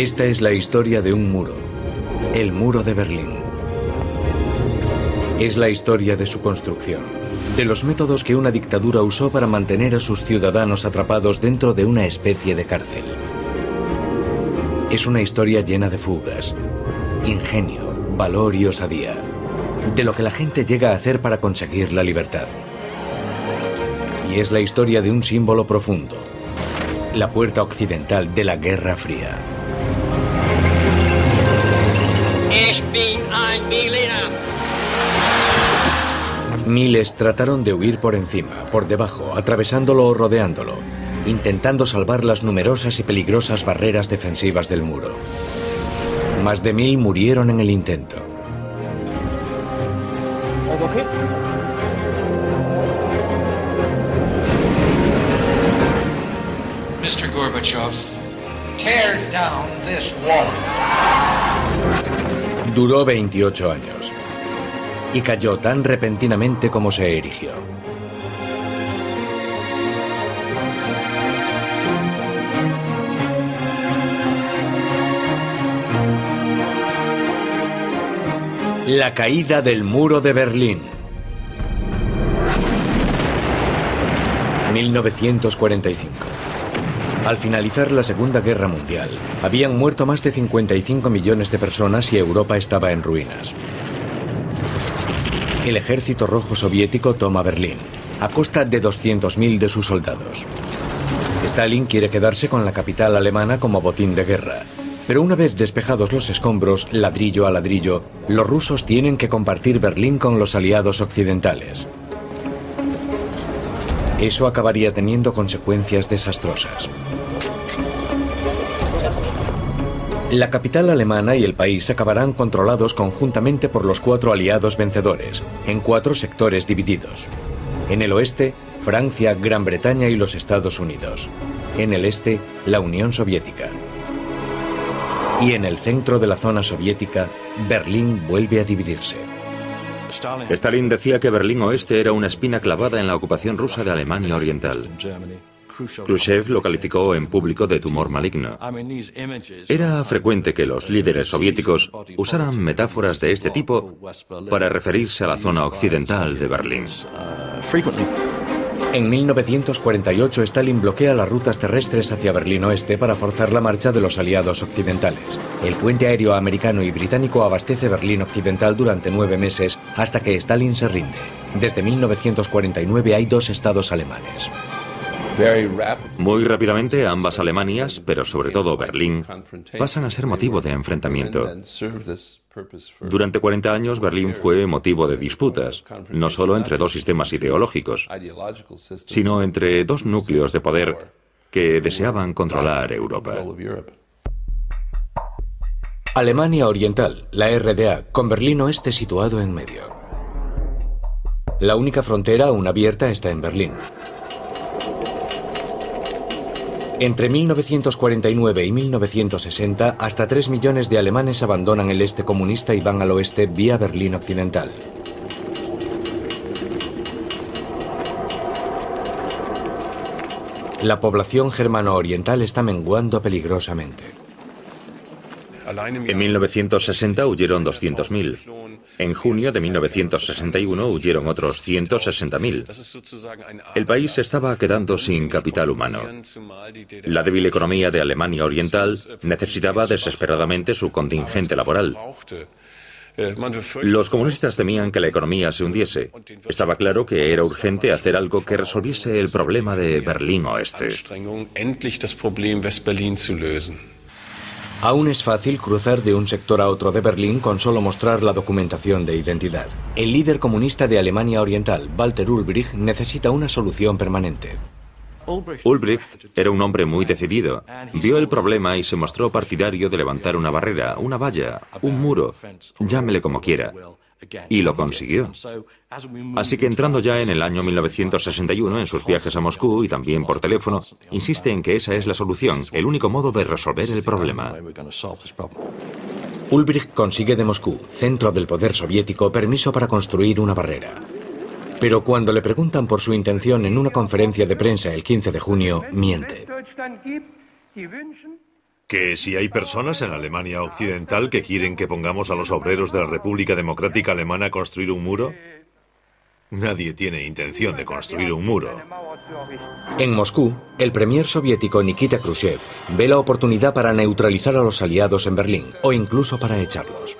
Esta es la historia de un muro, el muro de Berlín. Es la historia de su construcción, de los métodos que una dictadura usó para mantener a sus ciudadanos atrapados dentro de una especie de cárcel. Es una historia llena de fugas, ingenio, valor y osadía, de lo que la gente llega a hacer para conseguir la libertad. Y es la historia de un símbolo profundo, la puerta occidental de la Guerra Fría. Miles trataron de huir por encima, por debajo, atravesándolo o rodeándolo, intentando salvar las numerosas y peligrosas barreras defensivas del muro. Más de 1000 murieron en el intento. ¿Es okay? Mr. Gorbachev, tear down this wall. Duró 28 años y cayó tan repentinamente como se erigió. La caída del muro de Berlín. 1945. Al finalizar la Segunda Guerra Mundial, habían muerto más de 55 millones de personas y Europa estaba en ruinas. El Ejército Rojo Soviético toma Berlín, a costa de 200.000 de sus soldados. Stalin quiere quedarse con la capital alemana como botín de guerra. Pero una vez despejados los escombros, ladrillo a ladrillo, los rusos tienen que compartir Berlín con los aliados occidentales. Eso acabaría teniendo consecuencias desastrosas. La capital alemana y el país acabarán controlados conjuntamente por los 4 aliados vencedores, en 4 sectores divididos. En el oeste, Francia, Gran Bretaña y los Estados Unidos. En el este, la Unión Soviética. Y en el centro de la zona soviética, Berlín vuelve a dividirse. Stalin decía que Berlín Oeste era una espina clavada en la ocupación rusa de Alemania Oriental. Khrushchev lo calificó en público de tumor maligno. Era frecuente que los líderes soviéticos usaran metáforas de este tipo para referirse a la zona occidental de Berlín. En 1948, Stalin bloquea las rutas terrestres hacia Berlín Oeste para forzar la marcha de los aliados occidentales. El puente aéreo americano y británico abastece Berlín Occidental durante 9 meses hasta que Stalin se rinde. Desde 1949 hay 2 estados alemanes. Muy rápidamente, ambas Alemanias, pero sobre todo Berlín, pasan a ser motivo de enfrentamiento. Durante 40 años, Berlín fue motivo de disputas, no solo entre 2 sistemas ideológicos, sino entre 2 núcleos de poder que deseaban controlar Europa. Alemania Oriental, la RDA, con Berlín Oeste situado en medio. La única frontera aún abierta está en Berlín. Entre 1949 y 1960, hasta 3 millones de alemanes abandonan el este comunista y van al oeste vía Berlín Occidental. La población germano-oriental está menguando peligrosamente. En 1960 huyeron 200.000. En junio de 1961 huyeron otros 160.000. El país se estaba quedando sin capital humano. La débil economía de Alemania Oriental necesitaba desesperadamente su contingente laboral. Los comunistas temían que la economía se hundiese. Estaba claro que era urgente hacer algo que resolviese el problema de Berlín Oeste. Aún es fácil cruzar de un sector a otro de Berlín con solo mostrar la documentación de identidad. El líder comunista de Alemania Oriental, Walter Ulbricht, necesita una solución permanente. Ulbricht era un hombre muy decidido. Vio el problema y se mostró partidario de levantar una barrera, una valla, un muro, llámele como quiera. Y lo consiguió. Así que entrando ya en el año 1961, en sus viajes a Moscú y también por teléfono, insiste en que esa es la solución, el único modo de resolver el problema. Ulbricht consigue de Moscú, centro del poder soviético, permiso para construir una barrera. Pero cuando le preguntan por su intención en una conferencia de prensa el 15 de junio, miente. Que si hay personas en Alemania Occidental que quieren que pongamos a los obreros de la República Democrática Alemana a construir un muro, nadie tiene intención de construir un muro. En Moscú, el premier soviético Nikita Khrushchev ve la oportunidad para neutralizar a los aliados en Berlín, o incluso para echarlos.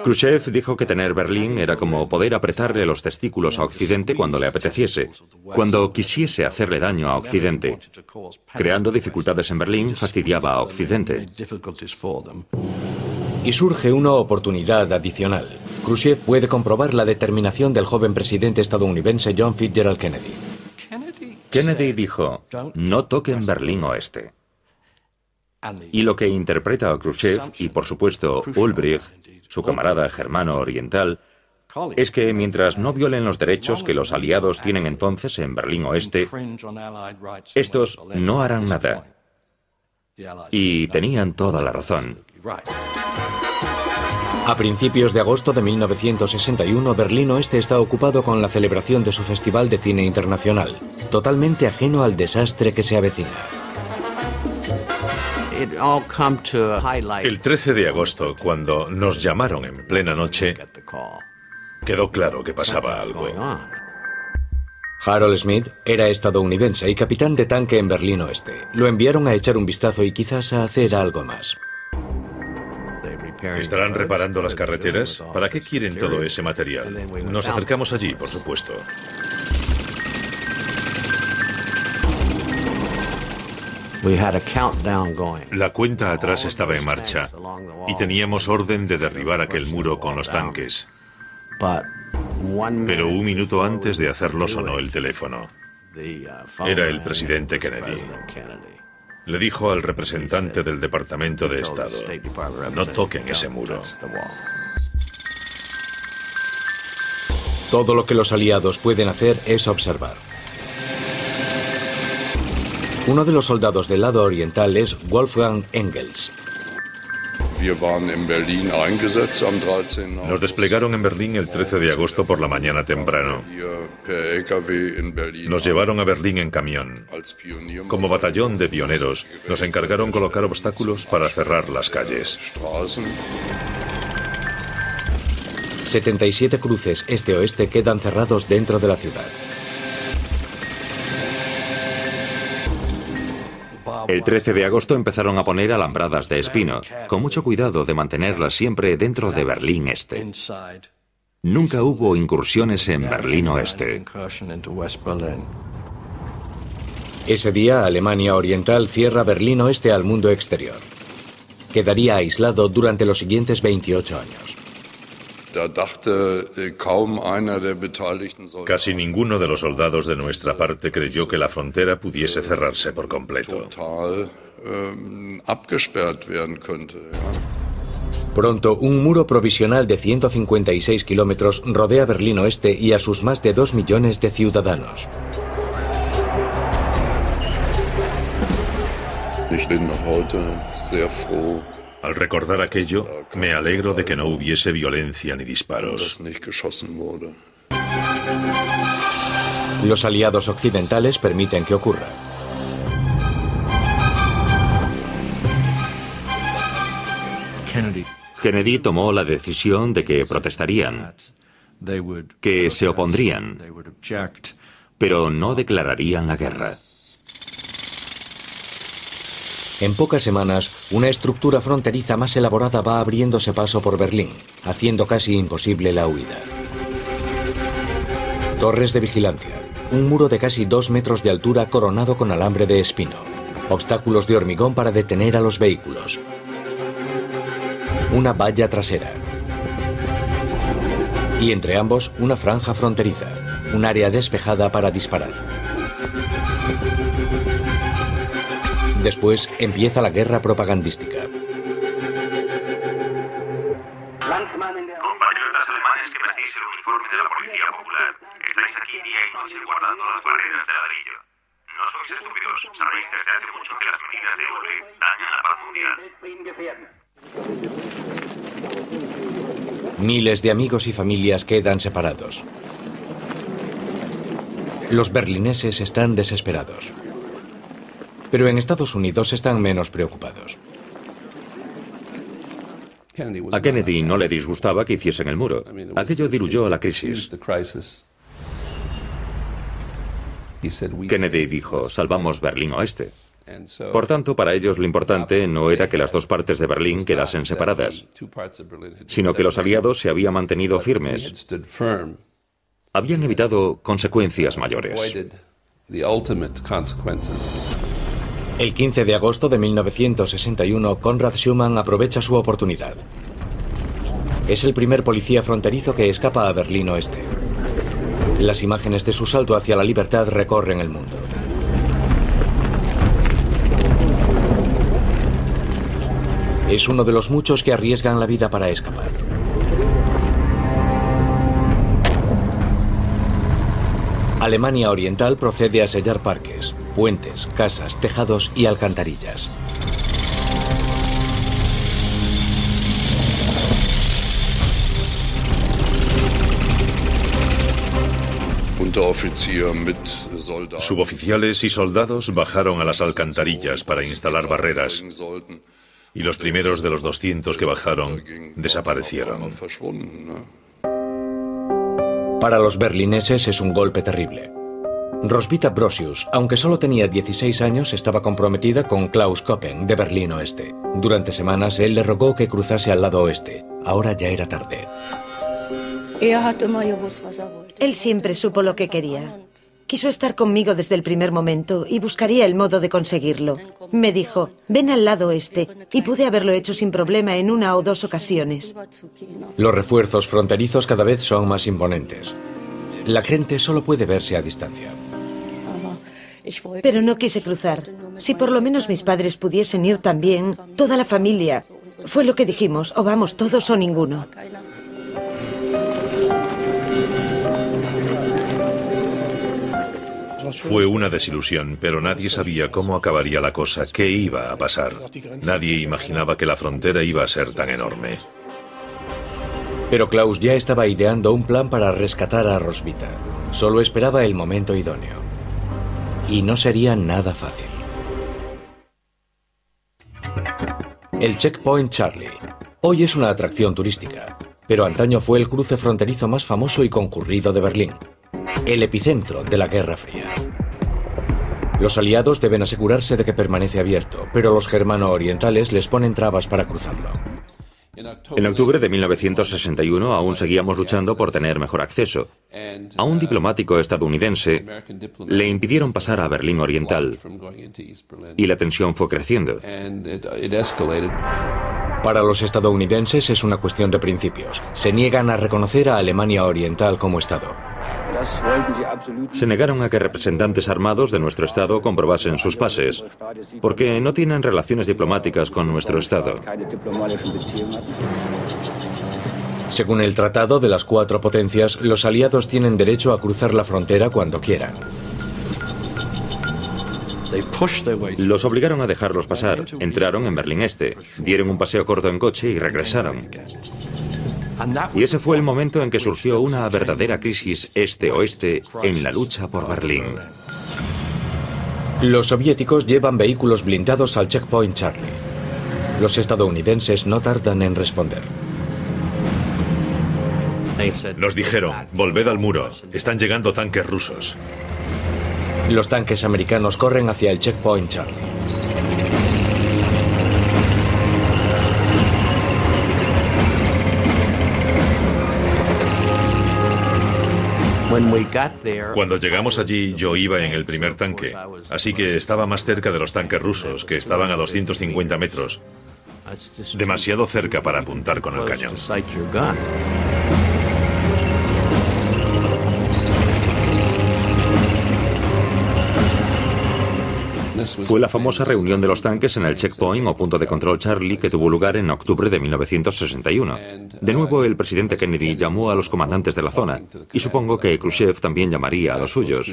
Khrushchev dijo que tener Berlín era como poder apretarle los testículos a Occidente cuando le apeteciese, cuando quisiese hacerle daño a Occidente. Creando dificultades en Berlín, fastidiaba a Occidente. Y surge una oportunidad adicional. Khrushchev puede comprobar la determinación del joven presidente estadounidense John Fitzgerald Kennedy. Kennedy dijo, no toquen Berlín Oeste. Y lo que interpreta a Khrushchev, y por supuesto Ulbricht, su camarada germano oriental, es que mientras no violen los derechos que los aliados tienen entonces en Berlín Oeste, estos no harán nada. Y tenían toda la razón. A principios de agosto de 1961, Berlín Oeste está ocupado con la celebración de su Festival de Cine Internacional, totalmente ajeno al desastre que se avecina. El 13 de agosto, cuando nos llamaron en plena noche, quedó claro que pasaba algo. Harold Smith era estadounidense y capitán de tanque en Berlín Oeste. Lo enviaron a echar un vistazo y quizás a hacer algo más. ¿Estarán reparando las carreteras? ¿Para qué quieren todo ese material? Nos acercamos allí, por supuesto. La cuenta atrás estaba en marcha y teníamos orden de derribar aquel muro con los tanques. Pero un minuto antes de hacerlo sonó el teléfono. Era el presidente Kennedy. Le dijo al representante del Departamento de Estado, no toquen ese muro. Todo lo que los aliados pueden hacer es observar. Uno de los soldados del lado oriental es Wolfgang Engels. Nos desplegaron en Berlín el 13 de agosto por la mañana temprano. Nos llevaron a Berlín en camión. Como batallón de pioneros, nos encargaron colocar obstáculos para cerrar las calles. 77 cruces este-oeste quedan cerrados dentro de la ciudad. El 13 de agosto empezaron a poner alambradas de espino, con mucho cuidado de mantenerlas siempre dentro de Berlín Este. Nunca hubo incursiones en Berlín Oeste. Ese día, Alemania Oriental cierra Berlín Oeste al mundo exterior. Quedaría aislado durante los siguientes 28 años. Casi ninguno de los soldados de nuestra parte creyó que la frontera pudiese cerrarse por completo. Pronto, un muro provisional de 156 kilómetros rodea Berlín Oeste y a sus más de 2 millones de ciudadanos. Al recordar aquello, me alegro de que no hubiese violencia ni disparos. Los aliados occidentales permiten que ocurra. Kennedy tomó la decisión de que protestarían, que se opondrían, pero no declararían la guerra. En pocas semanas, una estructura fronteriza más elaborada va abriéndose paso por Berlín, haciendo casi imposible la huida. Torres de vigilancia, un muro de casi 2 metros de altura coronado con alambre de espino, obstáculos de hormigón para detener a los vehículos, una valla trasera y entre ambos una franja fronteriza, un área despejada para disparar. Después empieza la guerra propagandística. Compatriotas alemanes que vestéis el uniforme de la Policía Popular, estáis aquí día y noche guardando las barreras de ladrillo. No sois estúpidos, sabéis desde hace mucho que las medidas de Ulbricht dañan la paz mundial. Miles de amigos y familias quedan separados. Los berlineses están desesperados. Pero en Estados Unidos están menos preocupados. A Kennedy no le disgustaba que hiciesen el muro. Aquello diluyó a la crisis. Kennedy dijo, salvamos Berlín Oeste. Por tanto, para ellos lo importante no era que las dos partes de Berlín quedasen separadas, sino que los aliados se habían mantenido firmes. Habían evitado consecuencias mayores. El 15 de agosto de 1961, Konrad Schumann aprovecha su oportunidad. Es el primer policía fronterizo que escapa a Berlín Oeste. Las imágenes de su salto hacia la libertad recorren el mundo. Es uno de los muchos que arriesgan la vida para escapar. Alemania Oriental procede a sellar parques, puentes, casas, tejados y alcantarillas. Suboficiales y soldados bajaron a las alcantarillas para instalar barreras, y los primeros de los 200 que bajaron desaparecieron. Para los berlineses es un golpe terrible. Roswitha Brosius, aunque solo tenía 16 años, estaba comprometida con Klaus Koppen, de Berlín Oeste. Durante semanas, él le rogó que cruzase al lado oeste. Ahora ya era tarde. Él siempre supo lo que quería. Quiso estar conmigo desde el primer momento y buscaría el modo de conseguirlo. Me dijo, ven al lado oeste, y pude haberlo hecho sin problema en 1 o 2 ocasiones. Los refuerzos fronterizos cada vez son más imponentes. La gente solo puede verse a distancia. Pero no quise cruzar. Si por lo menos mis padres pudiesen ir también, toda la familia. Fue lo que dijimos, o vamos todos o ninguno. Fue una desilusión, pero nadie sabía cómo acabaría la cosa, qué iba a pasar. Nadie imaginaba que la frontera iba a ser tan enorme. Pero Klaus ya estaba ideando un plan para rescatar a Roswitha. Solo esperaba el momento idóneo. Y no sería nada fácil. El Checkpoint Charlie. Hoy es una atracción turística, pero antaño fue el cruce fronterizo más famoso y concurrido de Berlín. El epicentro de la Guerra Fría. Los aliados deben asegurarse de que permanece abierto, pero los germano-orientales les ponen trabas para cruzarlo. En octubre de 1961 aún seguíamos luchando por tener mejor acceso. A un diplomático estadounidense le impidieron pasar a Berlín Oriental y la tensión fue creciendo. Para los estadounidenses es una cuestión de principios. Se niegan a reconocer a Alemania Oriental como Estado. Se negaron a que representantes armados de nuestro Estado comprobasen sus pases, porque no tienen relaciones diplomáticas con nuestro Estado. Según el Tratado de las 4 Potencias, los aliados tienen derecho a cruzar la frontera cuando quieran. Los obligaron a dejarlos pasar. Entraron en Berlín Este, dieron un paseo corto en coche y regresaron. Y ese fue el momento en que surgió una verdadera crisis este-oeste en la lucha por Berlín. Los soviéticos llevan vehículos blindados al Checkpoint Charlie. Los estadounidenses no tardan en responder. Nos dijeron, volved al muro, están llegando tanques rusos. Los tanques americanos corren hacia el Checkpoint Charlie. Cuando llegamos allí, yo iba en el primer tanque, así que estaba más cerca de los tanques rusos, que estaban a 250 metros. Demasiado cerca para apuntar con el cañón. Fue la famosa reunión de los tanques en el Checkpoint o punto de control Charlie que tuvo lugar en octubre de 1961. De nuevo, el presidente Kennedy llamó a los comandantes de la zona y supongo que Khrushchev también llamaría a los suyos.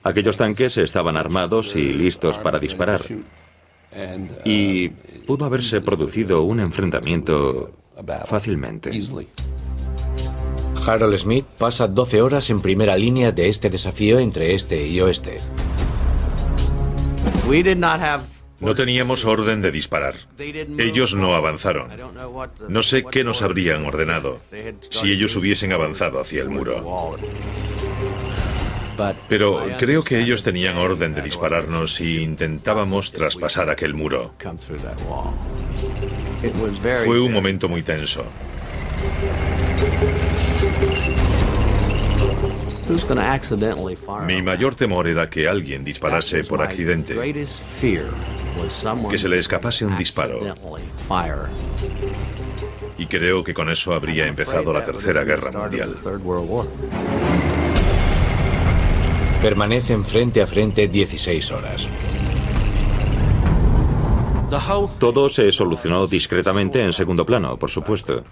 Aquellos tanques estaban armados y listos para disparar. Y pudo haberse producido un enfrentamiento fácilmente. Harold Smith pasa 12 horas en primera línea de este desafío entre este y oeste. No teníamos orden de disparar. Ellos no avanzaron. No sé qué nos habrían ordenado si ellos hubiesen avanzado hacia el muro. Pero creo que ellos tenían orden de dispararnos si intentábamos traspasar aquel muro. Fue un momento muy tenso. Mi mayor temor era que alguien disparase por accidente, que se le escapase un disparo. Y creo que con eso habría empezado la Tercera Guerra Mundial. Permanecen frente a frente 16 horas. Todo se solucionó discretamente en segundo plano, por supuesto.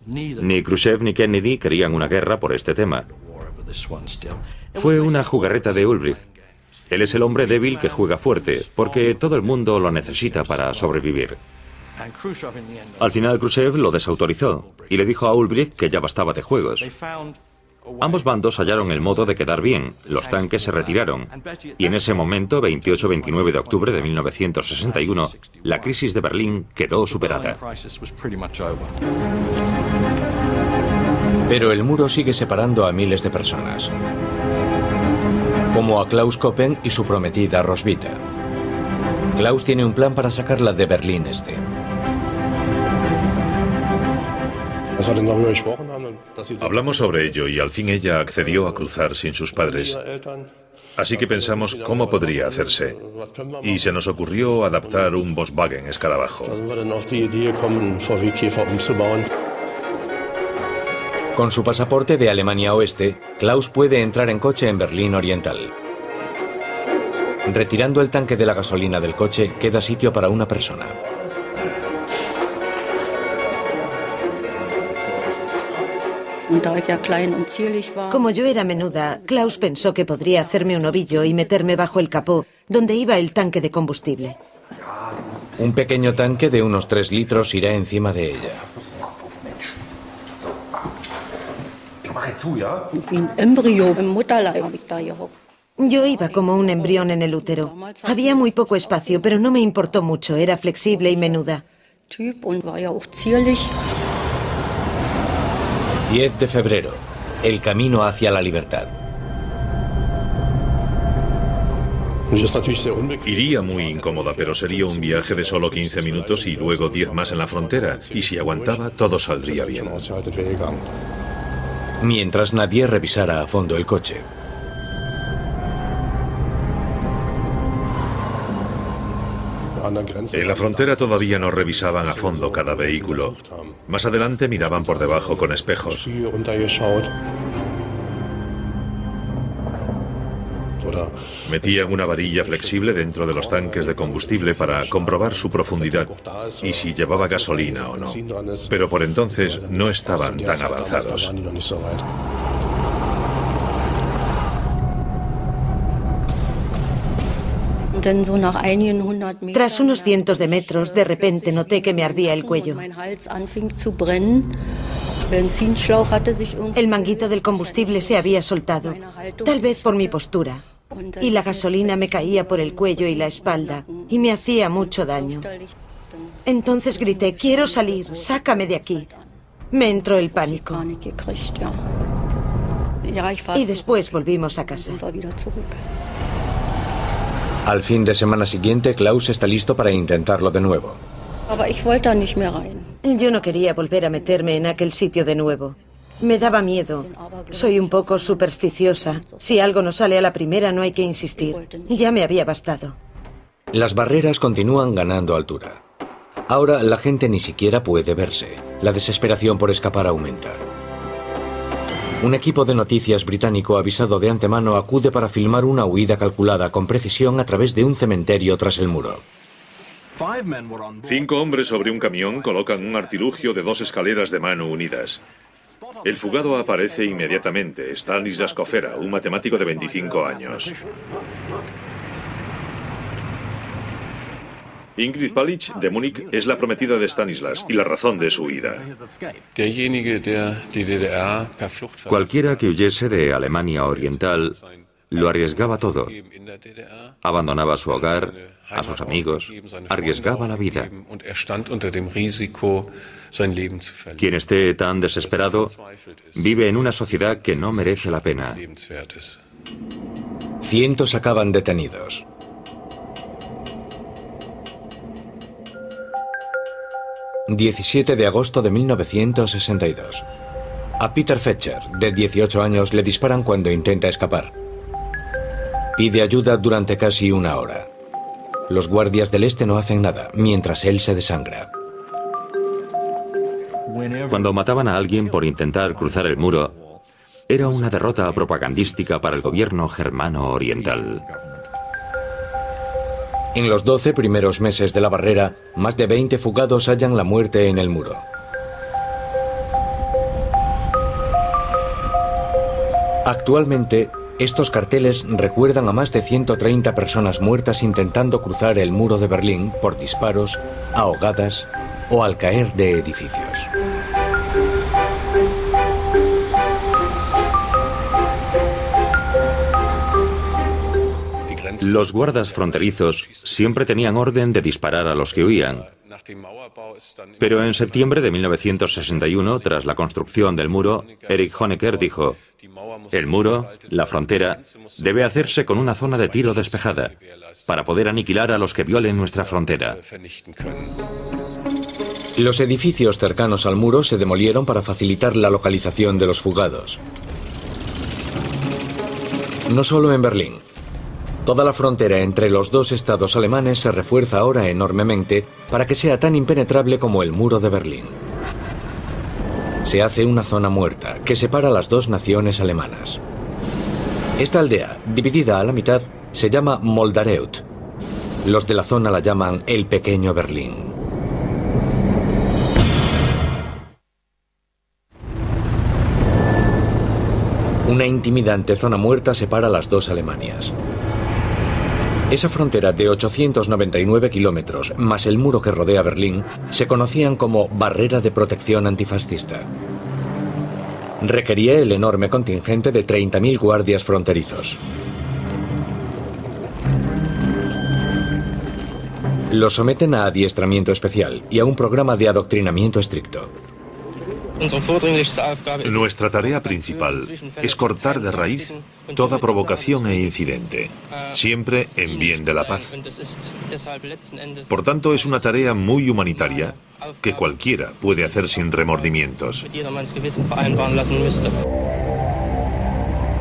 Ni Khrushchev ni Kennedy querían una guerra por este tema. Fue una jugarreta de Ulbricht. Él es el hombre débil que juega fuerte, porque todo el mundo lo necesita para sobrevivir. Al final Khrushchev lo desautorizó y le dijo a Ulbricht que ya bastaba de juegos. Ambos bandos hallaron el modo de quedar bien, los tanques se retiraron, y en ese momento, 28-29 de octubre de 1961, la crisis de Berlín quedó superada. Pero el muro sigue separando a miles de personas, como a Klaus Koppen y su prometida Roswitha. Klaus tiene un plan para sacarla de Berlín Este. Hablamos sobre ello y al fin ella accedió a cruzar sin sus padres. Así que pensamos cómo podría hacerse. Y se nos ocurrió adaptar un Volkswagen Escarabajo. Con su pasaporte de Alemania Oeste, Klaus puede entrar en coche en Berlín Oriental. Retirando el tanque de la gasolina del coche, queda sitio para una persona. Como yo era menuda, Klaus pensó que podría hacerme un ovillo y meterme bajo el capó, donde iba el tanque de combustible. Un pequeño tanque de unos 3 litros irá encima de ella. Yo iba como un embrión en el útero. Había muy poco espacio, pero no me importó mucho, era flexible y menuda. 10 de febrero. El camino hacia la libertad. Iría muy incómoda, pero sería un viaje de solo 15 minutos y luego 10 más en la frontera. Y si aguantaba, todo saldría bien. Mientras nadie revisara a fondo el coche. En la frontera todavía no revisaban a fondo cada vehículo. Más adelante miraban por debajo con espejos. Metían una varilla flexible dentro de los tanques de combustible para comprobar su profundidad y si llevaba gasolina o no. Pero por entonces no estaban tan avanzados. Tras unos cientos de metros, de repente noté que me ardía el cuello. El manguito del combustible se había soltado, tal vez por mi postura, y la gasolina me caía por el cuello y la espalda, y me hacía mucho daño. Entonces grité, quiero salir, sácame de aquí. Me entró el pánico. Y después volvimos a casa. Al fin de semana siguiente, Klaus está listo para intentarlo de nuevo. Yo no quería volver a meterme en aquel sitio de nuevo. Me daba miedo. Soy un poco supersticiosa. Si algo no sale a la primera, no hay que insistir. Ya me había bastado. Las barreras continúan ganando altura. Ahora la gente ni siquiera puede verse. La desesperación por escapar aumenta. Un equipo de noticias británico avisado de antemano acude para filmar una huida calculada con precisión a través de un cementerio tras el muro. 5 hombres sobre un camión colocan un artilugio de 2 escaleras de mano unidas. El fugado aparece inmediatamente, Stanislas Kofera, un matemático de 25 años. Ingrid Palic, de Múnich, es la prometida de Stanislas y la razón de su huida. Cualquiera que huyese de Alemania Oriental Lo arriesgaba todo. Abandonaba su hogar, a sus amigos, arriesgaba la vida. Quien esté tan desesperado vive en una sociedad que no merece la pena. Cientos acaban detenidos. ...17 de agosto de 1962. A Peter Fetcher, de 18 años, le disparan cuando intenta escapar. Pide ayuda durante casi una hora. Los guardias del este no hacen nada, mientras él se desangra. Cuando mataban a alguien por intentar cruzar el muro, era una derrota propagandística para el gobierno germano oriental. En los 12 primeros meses de la barrera, más de 20 fugados hallan la muerte en el muro. Actualmente, estos carteles recuerdan a más de 130 personas muertas intentando cruzar el muro de Berlín por disparos, ahogadas o al caer de edificios. Los guardas fronterizos siempre tenían orden de disparar a los que huían. Pero en septiembre de 1961, tras la construcción del muro, Erich Honecker dijo: el muro, la frontera, debe hacerse con una zona de tiro despejada, para poder aniquilar a los que violen nuestra frontera. Los edificios cercanos al muro se demolieron para facilitar la localización de los fugados. No solo en Berlín. Toda la frontera entre los dos estados alemanes se refuerza ahora enormemente para que sea tan impenetrable como el muro de Berlín. Se hace una zona muerta que separa las dos naciones alemanas. Esta aldea, dividida a la mitad, se llama Moldareut. Los de la zona la llaman el Pequeño Berlín. Una intimidante zona muerta separa las dos Alemanias. Esa frontera de 899 kilómetros, más el muro que rodea Berlín, se conocían como Barrera de Protección Antifascista. Requería el enorme contingente de 30.000 guardias fronterizos. Los someten a adiestramiento especial y a un programa de adoctrinamiento estricto. Nuestra tarea principal es cortar de raíz toda provocación e incidente, siempre en bien de la paz. Por tanto, es una tarea muy humanitaria que cualquiera puede hacer sin remordimientos.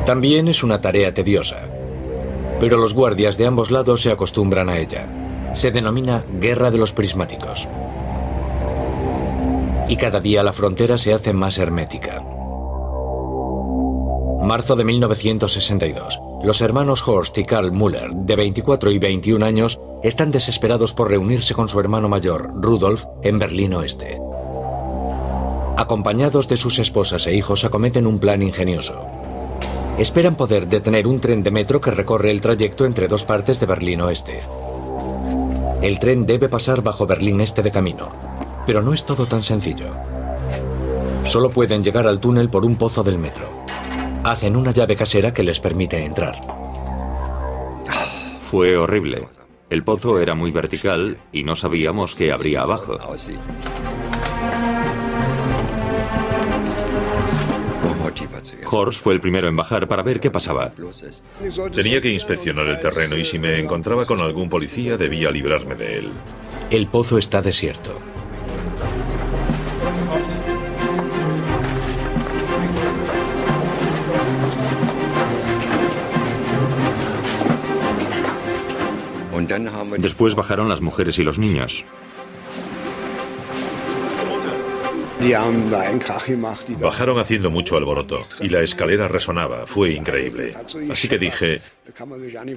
También es una tarea tediosa, pero los guardias de ambos lados se acostumbran a ella. Se denomina Guerra de los Prismáticos. Y cada día la frontera se hace más hermética. Marzo de 1962. Los hermanos Horst y Karl Müller, de 24 y 21 años, están desesperados por reunirse con su hermano mayor, Rudolf, en Berlín Oeste. Acompañados de sus esposas e hijos, acometen un plan ingenioso. Esperan poder detener un tren de metro que recorre el trayecto entre dos partes de Berlín Oeste. El tren debe pasar bajo Berlín Este de camino. Pero no es todo tan sencillo. Solo pueden llegar al túnel por un pozo del metro. Hacen una llave casera que les permite entrar. Fue horrible. El pozo era muy vertical y no sabíamos qué habría abajo. Horst fue el primero en bajar para ver qué pasaba. Tenía que inspeccionar el terreno y si me encontraba con algún policía debía librarme de él. El pozo está desierto. Después bajaron las mujeres y los niños. Bajaron haciendo mucho alboroto y la escalera resonaba, fue increíble. Así que dije: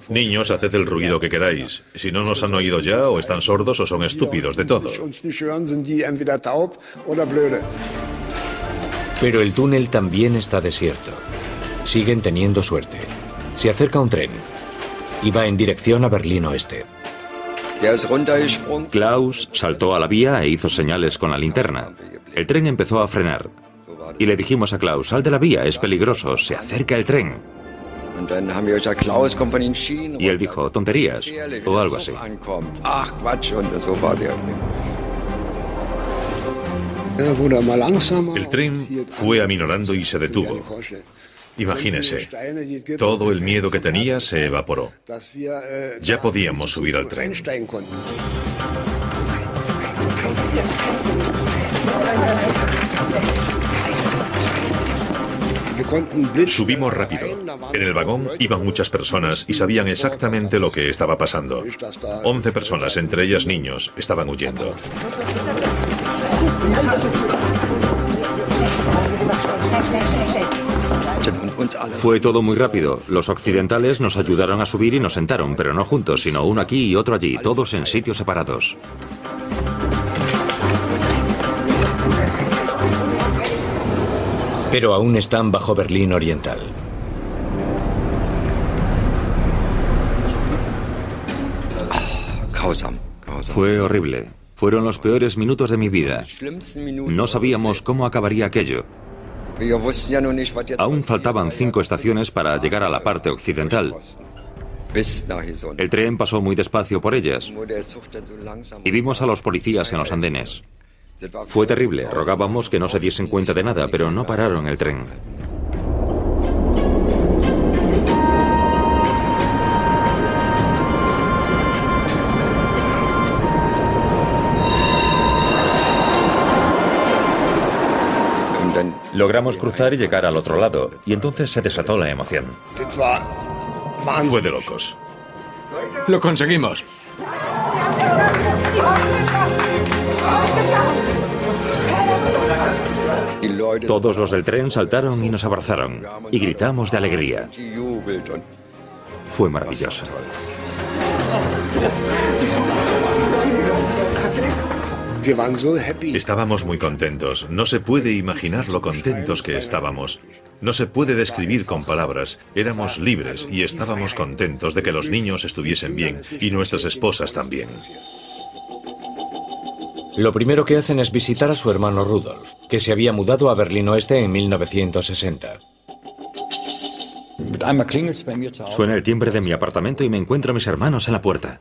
niños, haced el ruido que queráis. Si no nos han oído ya, o están sordos o son estúpidos, de todo. Pero el túnel también está desierto. Siguen teniendo suerte. Se acerca un tren y va en dirección a Berlín Oeste. Klaus saltó a la vía e hizo señales con la linterna. El tren empezó a frenar. Y le dijimos a Klaus: sal de la vía, es peligroso, se acerca el tren. Y él dijo, tonterías, o algo así. El tren fue aminorando y se detuvo. Imagínese, todo el miedo que tenía se evaporó. Ya podíamos subir al tren. Subimos rápido. En el vagón iban muchas personas y sabían exactamente lo que estaba pasando. 11 personas, entre ellas niños, estaban huyendo. Fue todo muy rápido. Los occidentales nos ayudaron a subir y nos sentaron, pero no juntos, sino uno aquí y otro allí, todos en sitios separados. Pero aún están bajo Berlín Oriental. Fue horrible. Fueron los peores minutos de mi vida. No sabíamos cómo acabaría aquello. Aún faltaban 5 estaciones para llegar a la parte occidental. El tren pasó muy despacio por ellas y vimos a los policías en los andenes. Fue terrible, rogábamos que no se diesen cuenta de nada, pero no pararon el tren. Logramos cruzar y llegar al otro lado, y entonces se desató la emoción. Fue de locos. ¡Lo conseguimos! Todos los del tren saltaron y nos abrazaron, y gritamos de alegría. Fue maravilloso. Estábamos muy contentos. No se puede imaginar lo contentos que estábamos. No se puede describir con palabras. Éramos libres y estábamos contentos de que los niños estuviesen bien y nuestras esposas también. Lo primero que hacen es visitar a su hermano Rudolf, que se había mudado a Berlín Oeste en 1960. Suena el timbre de mi apartamento y me encuentro a mis hermanos en la puerta.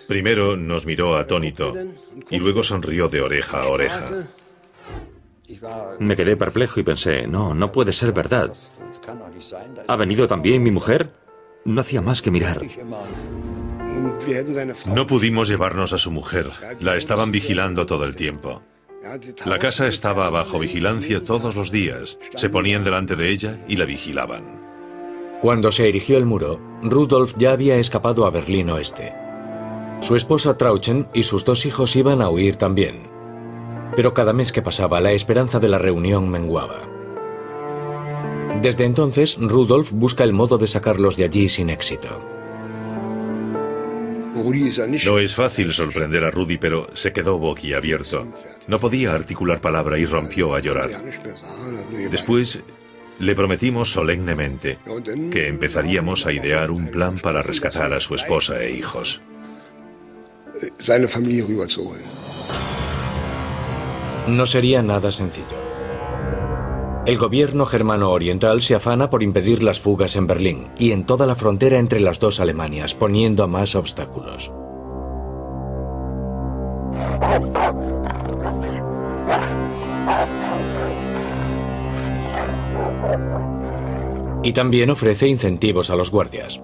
Primero nos miró atónito y luego sonrió de oreja a oreja. Me quedé perplejo y pensé, no puede ser verdad. ¿Ha venido también mi mujer? No hacía más que mirar. No pudimos llevarnos a su mujer. La estaban vigilando todo el tiempo. La casa estaba bajo vigilancia todos los días. Se ponían delante de ella y la vigilaban. Cuando se erigió el muro, Rudolf ya había escapado a Berlín Oeste. Su esposa Trauchen y sus 2 hijos iban a huir también. Pero cada mes que pasaba, la esperanza de la reunión menguaba. Desde entonces, Rudolf busca el modo de sacarlos de allí sin éxito. No es fácil sorprender a Rudy, pero se quedó boquiabierto. No podía articular palabra y rompió a llorar. Después, le prometimos solemnemente que empezaríamos a idear un plan para rescatar a su esposa e hijos. No sería nada sencillo. El gobierno germano-oriental se afana por impedir las fugas en Berlín y en toda la frontera entre las 2 Alemanias, poniendo a más obstáculos. Y también ofrece incentivos a los guardias.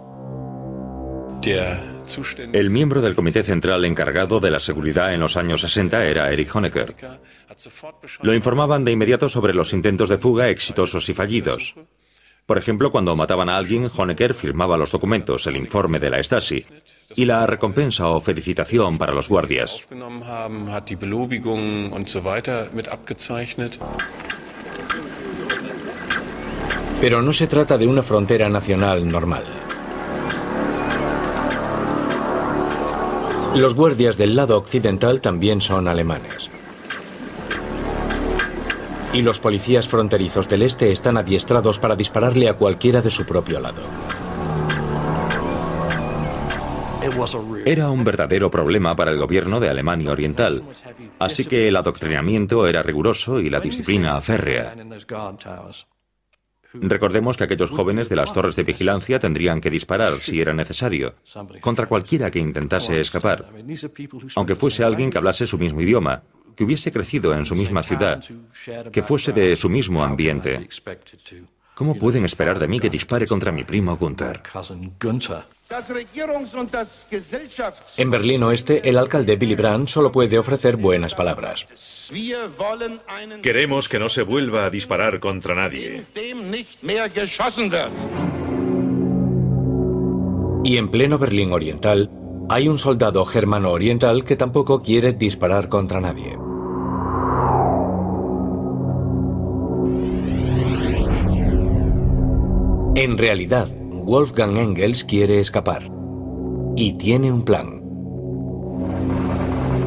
El miembro del comité central encargado de la seguridad en los años 60 era Erich Honecker. Lo informaban de inmediato sobre los intentos de fuga exitosos y fallidos. Por ejemplo, cuando mataban a alguien, Honecker firmaba los documentos, el informe de la Stasi, y la recompensa o felicitación para los guardias. Pero no se trata de una frontera nacional normal. Los guardias del lado occidental también son alemanes. Y los policías fronterizos del este están adiestrados para dispararle a cualquiera de su propio lado. Era un verdadero problema para el gobierno de Alemania Oriental, así que el adoctrinamiento era riguroso y la disciplina férrea. Recordemos que aquellos jóvenes de las torres de vigilancia tendrían que disparar, si era necesario, contra cualquiera que intentase escapar, aunque fuese alguien que hablase su mismo idioma, que hubiese crecido en su misma ciudad, que fuese de su mismo ambiente. ¿Cómo pueden esperar de mí que dispare contra mi primo Gunther? En Berlín Oeste, el alcalde Willy Brandt solo puede ofrecer buenas palabras. Queremos que no se vuelva a disparar contra nadie. Y en pleno Berlín Oriental, hay un soldado germano-oriental que tampoco quiere disparar contra nadie. En realidad, Wolfgang Engels quiere escapar. Y tiene un plan.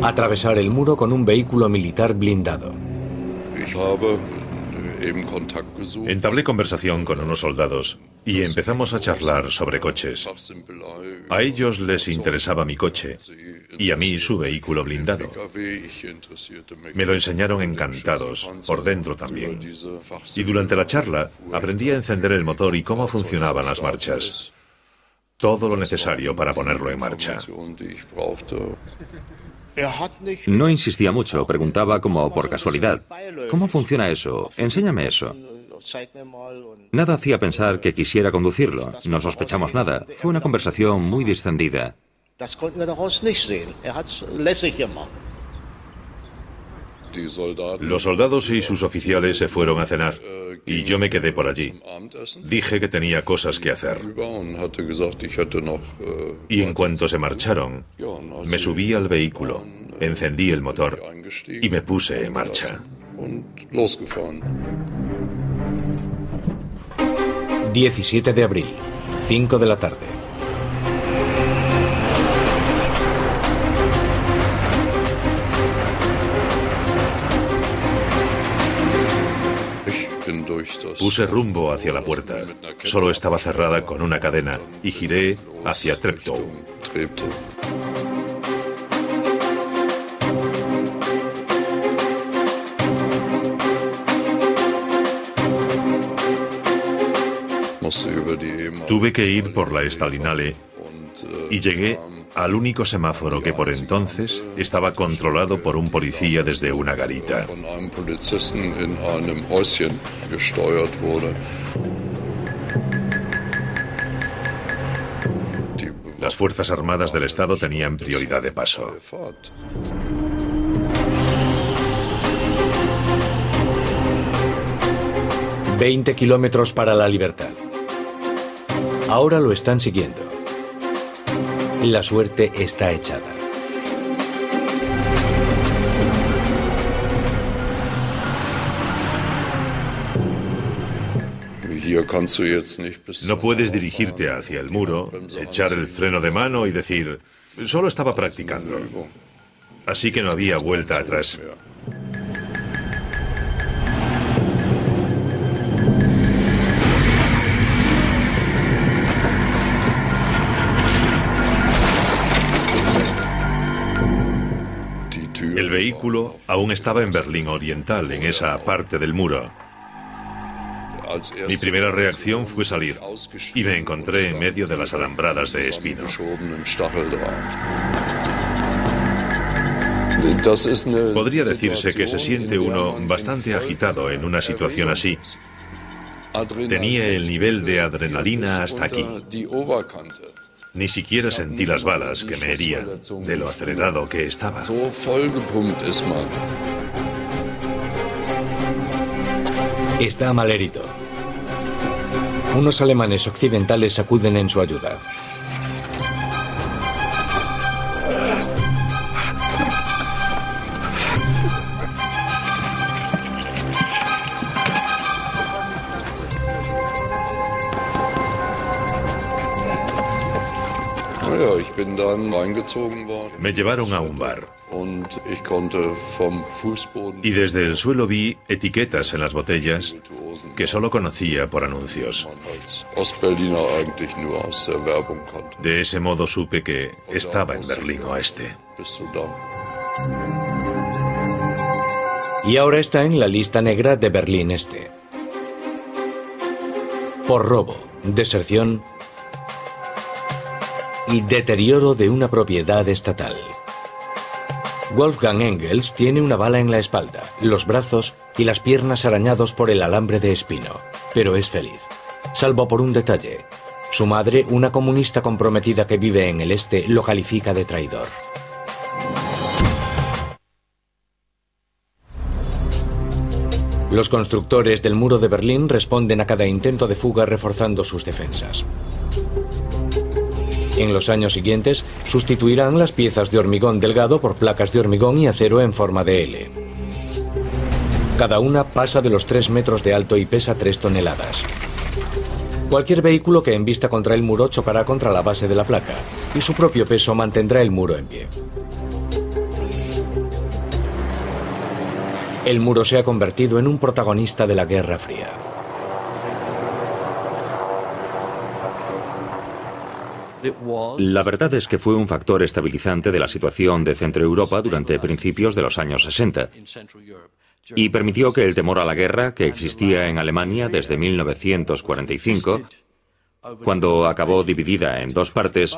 Atravesar el muro con un vehículo militar blindado. Entablé conversación con unos soldados y empezamos a charlar sobre coches. A ellos les interesaba mi coche y a mí su vehículo blindado. Me lo enseñaron encantados, por dentro también. Y durante la charla aprendí a encender el motor y cómo funcionaban las marchas. Todo lo necesario para ponerlo en marcha. No insistía mucho, preguntaba como por casualidad. ¿Cómo funciona eso? Enséñame eso. Nada hacía pensar que quisiera conducirlo. No sospechamos nada. Fue una conversación muy distendida. Los soldados y sus oficiales se fueron a cenar y yo me quedé por allí. Dije que tenía cosas que hacer. Y en cuanto se marcharon, me subí al vehículo, encendí el motor y me puse en marcha. 17 de abril, 5 de la tarde. Puse rumbo hacia la puerta. Solo estaba cerrada con una cadena y giré hacia Treptow. Tuve que ir por la Stalinale y llegué al único semáforo que por entonces estaba controlado por un policía desde una garita. Las Fuerzas Armadas del Estado tenían prioridad de paso. «20 kilómetros para la libertad». Ahora lo están siguiendo. La suerte está echada. No puedes dirigirte hacia el muro, echar el freno de mano y decir, solo estaba practicando. Así que no había vuelta atrás. El vehículo aún estaba en Berlín Oriental, en esa parte del muro. Mi primera reacción fue salir y me encontré en medio de las alambradas de espino. Podría decirse que se siente uno bastante agitado en una situación así. Tenía el nivel de adrenalina hasta aquí. Ni siquiera sentí las balas que me herían, de lo acelerado que estaba. Está malherido. Unos alemanes occidentales acuden en su ayuda. Me llevaron a un bar y desde el suelo vi etiquetas en las botellas que solo conocía por anuncios. De ese modo supe que estaba en Berlín Oeste. Y ahora está en la lista negra de Berlín Este. por robo, deserción y deterioro de una propiedad estatal. Wolfgang Engels tiene una bala en la espalda, los brazos y las piernas arañados por el alambre de espino, pero es feliz, salvo por un detalle. Su madre, una comunista comprometida que vive en el este, lo califica de traidor. Los constructores del muro de Berlín responden a cada intento de fuga reforzando sus defensas. En los años siguientes, sustituirán las piezas de hormigón delgado por placas de hormigón y acero en forma de L. Cada una pasa de los 3 metros de alto y pesa 3 toneladas. Cualquier vehículo que embista contra el muro chocará contra la base de la placa, y su propio peso mantendrá el muro en pie. El muro se ha convertido en un protagonista de la Guerra Fría. La verdad es que fue un factor estabilizante de la situación de Centroeuropa durante principios de los años 60 y permitió que el temor a la guerra, que existía en Alemania desde 1945, cuando acabó dividida en 2 partes,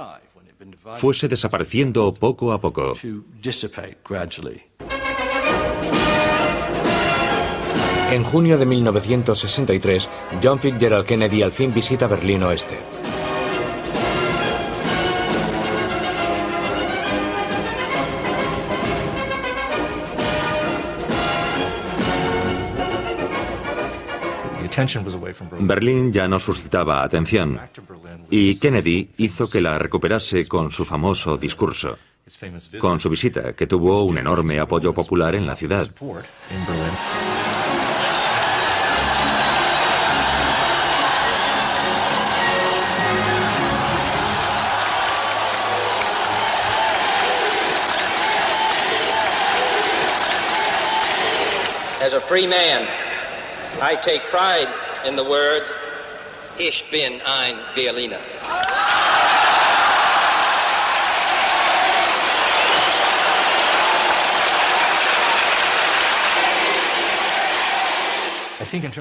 fuese desapareciendo poco a poco. En junio de 1963, John Fitzgerald Kennedy al fin visita Berlín Oeste. Berlín ya no suscitaba atención y Kennedy hizo que la recuperase con su famoso discurso, con su visita, que tuvo un enorme apoyo popular en la ciudad. As a free man, I take pride in the words, Ich bin ein Berliner.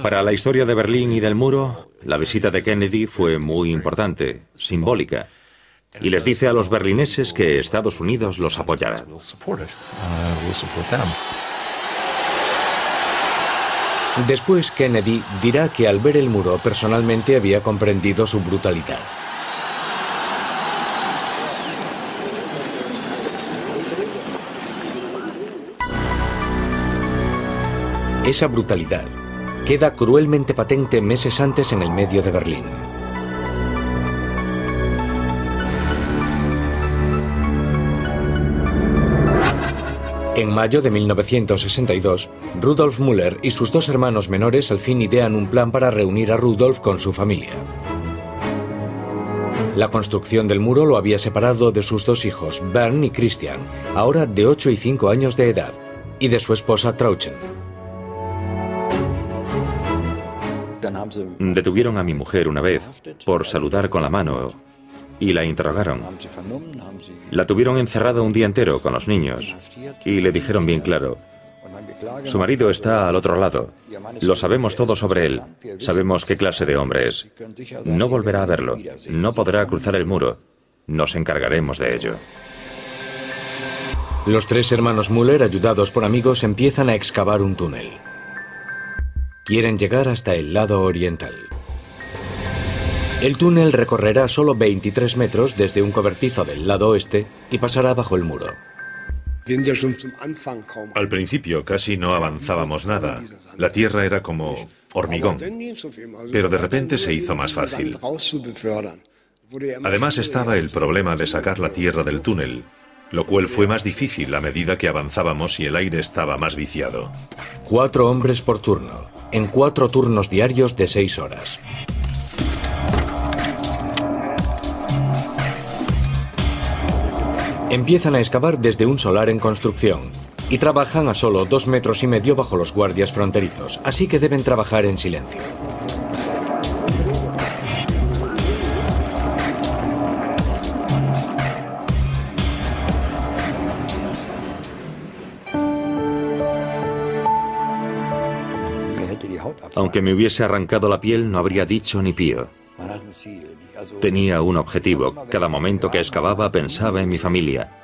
Para la historia de Berlín y del muro, la visita de Kennedy fue muy importante, simbólica, y les dice a los berlineses que Estados Unidos los apoyará. Después, Kennedy dirá que al ver el muro personalmente había comprendido su brutalidad. Esa brutalidad queda cruelmente patente meses antes en el medio de Berlín. En mayo de 1962, Rudolf Müller y sus 2 hermanos menores al fin idean un plan para reunir a Rudolf con su familia. La construcción del muro lo había separado de sus 2 hijos, Bernd y Christian, ahora de 8 y 5 años de edad, y de su esposa Trauchen. Detuvieron a mi mujer una vez por saludar con la mano y la interrogaron. La tuvieron encerrada un día entero con los niños y le dijeron bien claro: su marido está al otro lado. Lo sabemos todo sobre él. Sabemos qué clase de hombre es. No volverá a verlo. No podrá cruzar el muro. Nos encargaremos de ello. Los 3 hermanos Müller, ayudados por amigos, empiezan a excavar un túnel. Quieren llegar hasta el lado oriental. El túnel recorrerá solo 23 metros desde un cobertizo del lado oeste y pasará bajo el muro. Al principio casi no avanzábamos nada. La tierra era como hormigón, pero de repente se hizo más fácil. Además estaba el problema de sacar la tierra del túnel, lo cual fue más difícil a medida que avanzábamos y el aire estaba más viciado. 4 hombres por turno, en 4 turnos diarios de 6 horas. Empiezan a excavar desde un solar en construcción y trabajan a solo 2,5 metros bajo los guardias fronterizos, así que deben trabajar en silencio. Aunque me hubiese arrancado la piel, no habría dicho ni pío. Tenía un objetivo. Cada momento que excavaba pensaba en mi familia.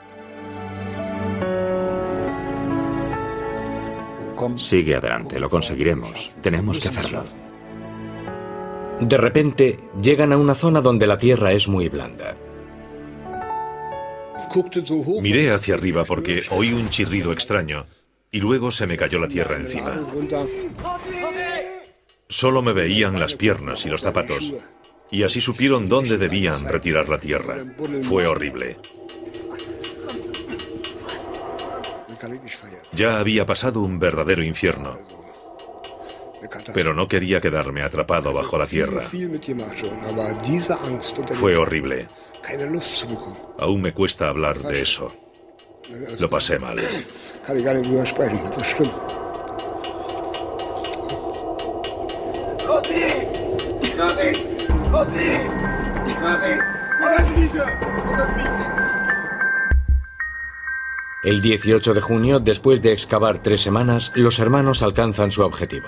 Sigue adelante, lo conseguiremos. Tenemos que hacerlo. De repente, llegan a una zona donde la tierra es muy blanda. Miré hacia arriba porque oí un chirrido extraño y luego se me cayó la tierra encima. Solo me veían las piernas y los zapatos, y así supieron dónde debían retirar la tierra. Fue horrible. Ya había pasado un verdadero infierno, pero no quería quedarme atrapado bajo la tierra. Fue horrible. Aún me cuesta hablar de eso. Lo pasé mal. El 18 de junio, después de excavar 3 semanas, los hermanos alcanzan su objetivo.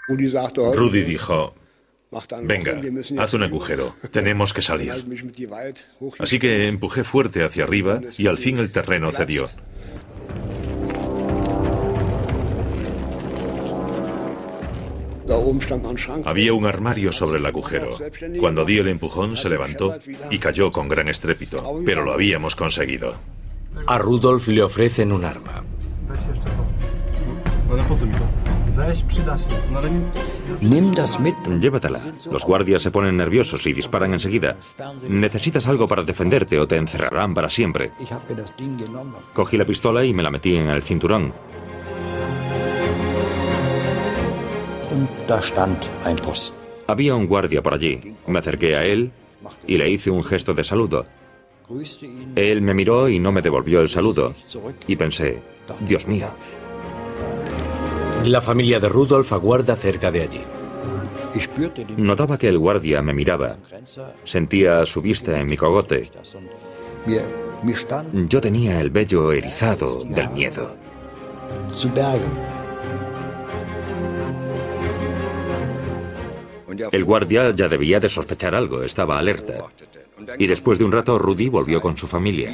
Rudy dijo: venga, haz un agujero, tenemos que salir. Así que empujé fuerte hacia arriba y al fin el terreno cedió. Había un armario sobre el agujero. Cuando di el empujón se levantó y cayó con gran estrépito, pero lo habíamos conseguido. A Rudolf le ofrecen un arma. Llévatela. Los guardias se ponen nerviosos y disparan enseguida. Necesitas algo para defenderte o te encerrarán para siempre. Cogí la pistola y me la metí en el cinturón. Había un guardia por allí. Me acerqué a él y le hice un gesto de saludo. Él me miró y no me devolvió el saludo. Y pensé: Dios mío. La familia de Rudolf aguarda cerca de allí. Notaba que el guardia me miraba. Sentía su vista en mi cogote. Yo tenía el vello erizado del miedo. El guardia ya debía de sospechar algo, estaba alerta. Y después de un rato, Rudy volvió con su familia.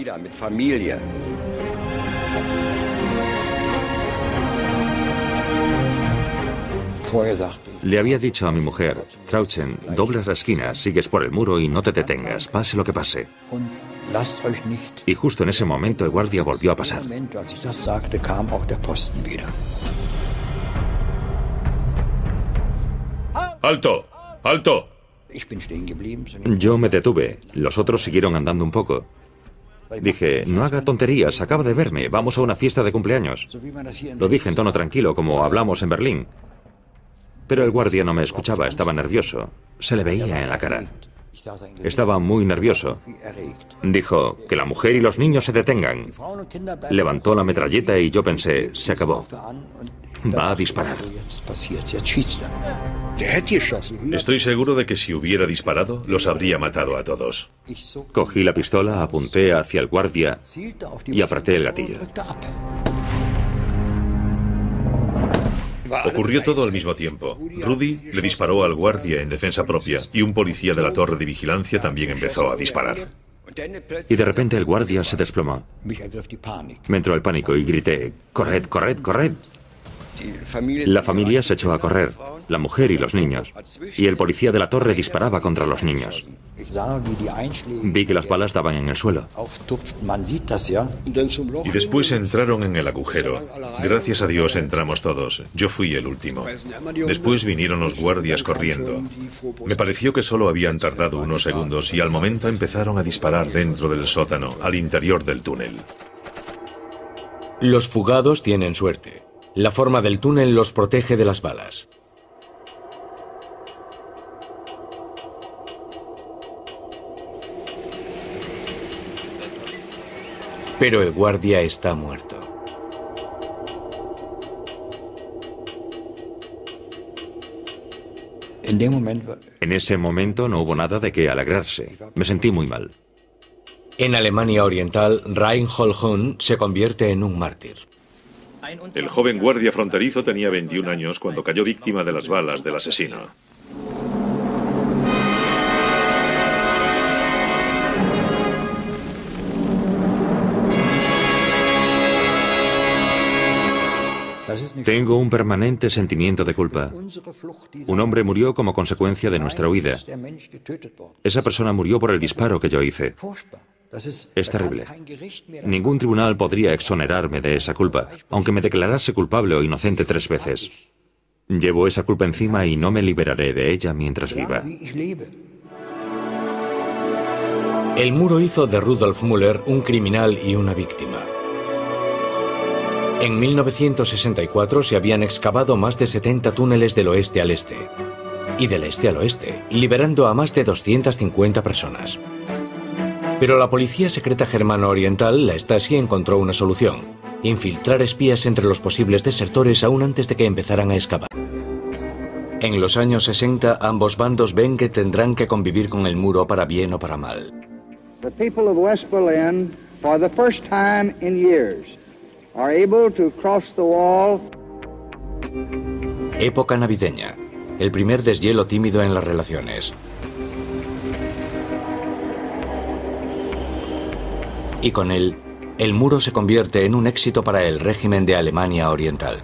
Le había dicho a mi mujer: Trauchen, doblas la esquina, sigues por el muro y no te detengas, pase lo que pase. Y justo en ese momento el guardia volvió a pasar. ¡Alto! ¡Alto! Yo me detuve, los otros siguieron andando un poco. Dije: no haga tonterías, acaba de verme, vamos a una fiesta de cumpleaños. Lo dije en tono tranquilo, como hablamos en Berlín. Pero el guardia no me escuchaba, estaba nervioso. Se le veía en la cara. Estaba muy nervioso. Dijo: que la mujer y los niños se detengan. Levantó la metralleta y yo pensé: se acabó. Va a disparar. Estoy seguro de que si hubiera disparado, los habría matado a todos. Cogí la pistola, apunté hacia el guardia y apreté el gatillo. Ocurrió todo al mismo tiempo. Rudy le disparó al guardia en defensa propia y un policía de la torre de vigilancia también empezó a disparar. Y de repente el guardia se desplomó. Me entró el pánico y grité: ¡corred, corred, corred! La familia se echó a correr, la mujer y los niños, y el policía de la torre disparaba contra los niños. Vi que las balas daban en el suelo. Y después entraron en el agujero. Gracias a Dios entramos todos. Yo fui el último. Después vinieron los guardias corriendo. Me pareció que solo habían tardado unos segundos y al momento empezaron a disparar dentro del sótano, al interior del túnel. Los fugados tienen suerte. La forma del túnel los protege de las balas. Pero el guardia está muerto. En ese momento no hubo nada de qué alegrarse. Me sentí muy mal. En Alemania Oriental, Reinhold Hund se convierte en un mártir. El joven guardia fronterizo tenía 21 años cuando cayó víctima de las balas del asesino. Tengo un permanente sentimiento de culpa. Un hombre murió como consecuencia de nuestra huida. Esa persona murió por el disparo que yo hice. Es terrible. Ningún tribunal podría exonerarme de esa culpa, aunque me declarase culpable o inocente 3 veces. Llevo esa culpa encima y no me liberaré de ella mientras viva. El muro hizo de Rudolf Müller un criminal y una víctima. En 1964 se habían excavado más de 70 túneles del oeste al este y del este al oeste, liberando a más de 250 personas. Pero la policía secreta germano-oriental, la Stasi, encontró una solución: infiltrar espías entre los posibles desertores aún antes de que empezaran a excavar. En los años 60, ambos bandos ven que tendrán que convivir con el muro para bien o para mal. The people of West Berlin, for the first time in years, are able to cross the wall. Época navideña. El primer deshielo tímido en las relaciones. Y con él, el muro se convierte en un éxito para el régimen de Alemania Oriental.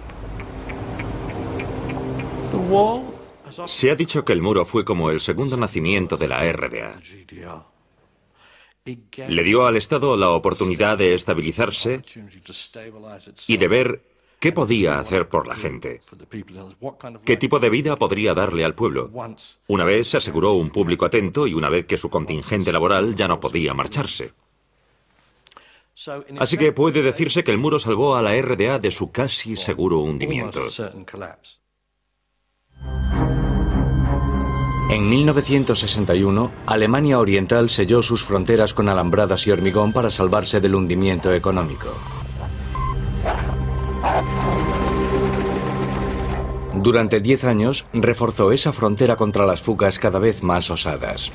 Se ha dicho que el muro fue como el segundo nacimiento de la RDA. Le dio al Estado la oportunidad de estabilizarse y de ver qué podía hacer por la gente, qué tipo de vida podría darle al pueblo. Una vez se aseguró un público atento y una vez que su contingente laboral ya no podía marcharse. Así que puede decirse que el muro salvó a la RDA de su casi seguro hundimiento. En 1961, Alemania Oriental selló sus fronteras con alambradas y hormigón para salvarse del hundimiento económico. Durante 10 años, reforzó esa frontera contra las fugas cada vez más osadas.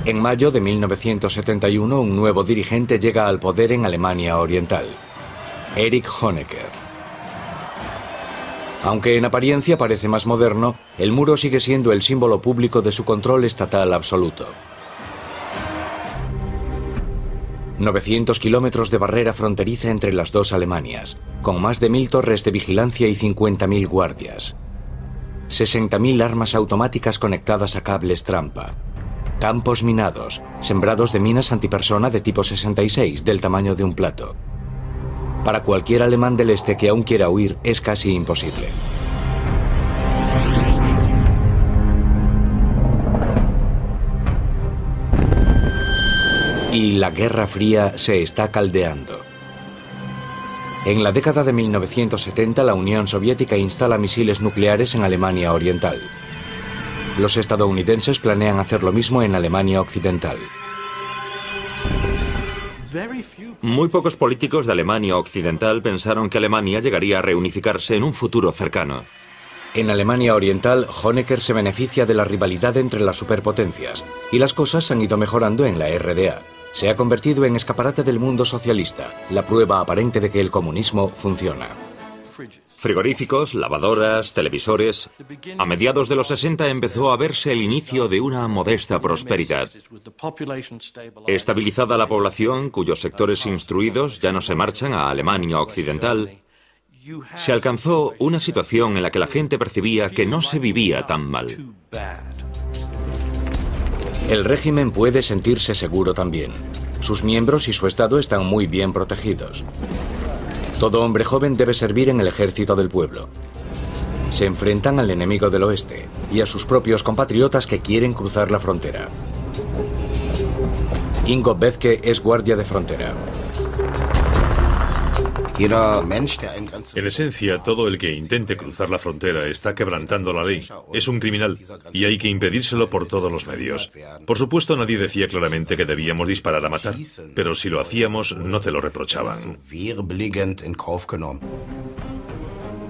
En mayo de 1971, un nuevo dirigente llega al poder en Alemania Oriental: Erich Honecker. Aunque en apariencia parece más moderno, el muro sigue siendo el símbolo público de su control estatal absoluto. 900 kilómetros de barrera fronteriza entre las dos Alemanias, con más de 1000 torres de vigilancia y 50.000 guardias. 60.000 armas automáticas conectadas a cables trampa. Campos minados, sembrados de minas antipersona de tipo 66, del tamaño de un plato. Para cualquier alemán del este que aún quiera huir, es casi imposible. Y la Guerra Fría se está caldeando. En la década de 1970, la Unión Soviética instala misiles nucleares en Alemania Oriental. Los estadounidenses planean hacer lo mismo en Alemania Occidental. Muy pocos políticos de Alemania Occidental pensaron que Alemania llegaría a reunificarse en un futuro cercano. En Alemania Oriental, Honecker se beneficia de la rivalidad entre las superpotencias, y las cosas han ido mejorando en la RDA. Se ha convertido en escaparate del mundo socialista, la prueba aparente de que el comunismo funciona. Frigoríficos, lavadoras, televisores. A mediados de los 60 empezó a verse el inicio de una modesta prosperidad. Estabilizada la población, cuyos sectores instruidos ya no se marchan a Alemania Occidental, se alcanzó una situación en la que la gente percibía que no se vivía tan mal. El régimen puede sentirse seguro también. Sus miembros y su Estado están muy bien protegidos. Todo hombre joven debe servir en el ejército del pueblo. Se enfrentan al enemigo del oeste y a sus propios compatriotas que quieren cruzar la frontera. Ingo Bethke es guardia de frontera. En esencia, todo el que intente cruzar la frontera está quebrantando la ley. Es un criminal y hay que impedírselo por todos los medios. Por supuesto, nadie decía claramente que debíamos disparar a matar, pero si lo hacíamos, no te lo reprochaban.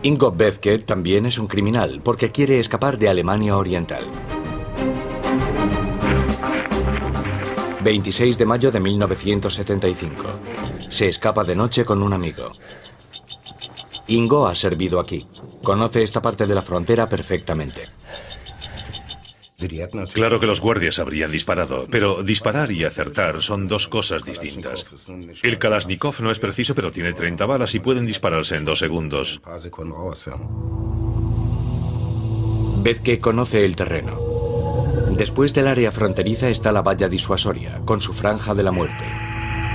Ingo Bethke también es un criminal porque quiere escapar de Alemania Oriental. 26 de mayo de 1975. Se escapa de noche con un amigo. Ingo ha servido aquí. Conoce esta parte de la frontera perfectamente. Claro que los guardias habrían disparado, pero disparar y acertar son dos cosas distintas. El Kalashnikov no es preciso, pero tiene 30 balas y pueden dispararse en 2 segundos. Vezke conoce el terreno. Después del área fronteriza está la valla disuasoria, con su franja de la muerte.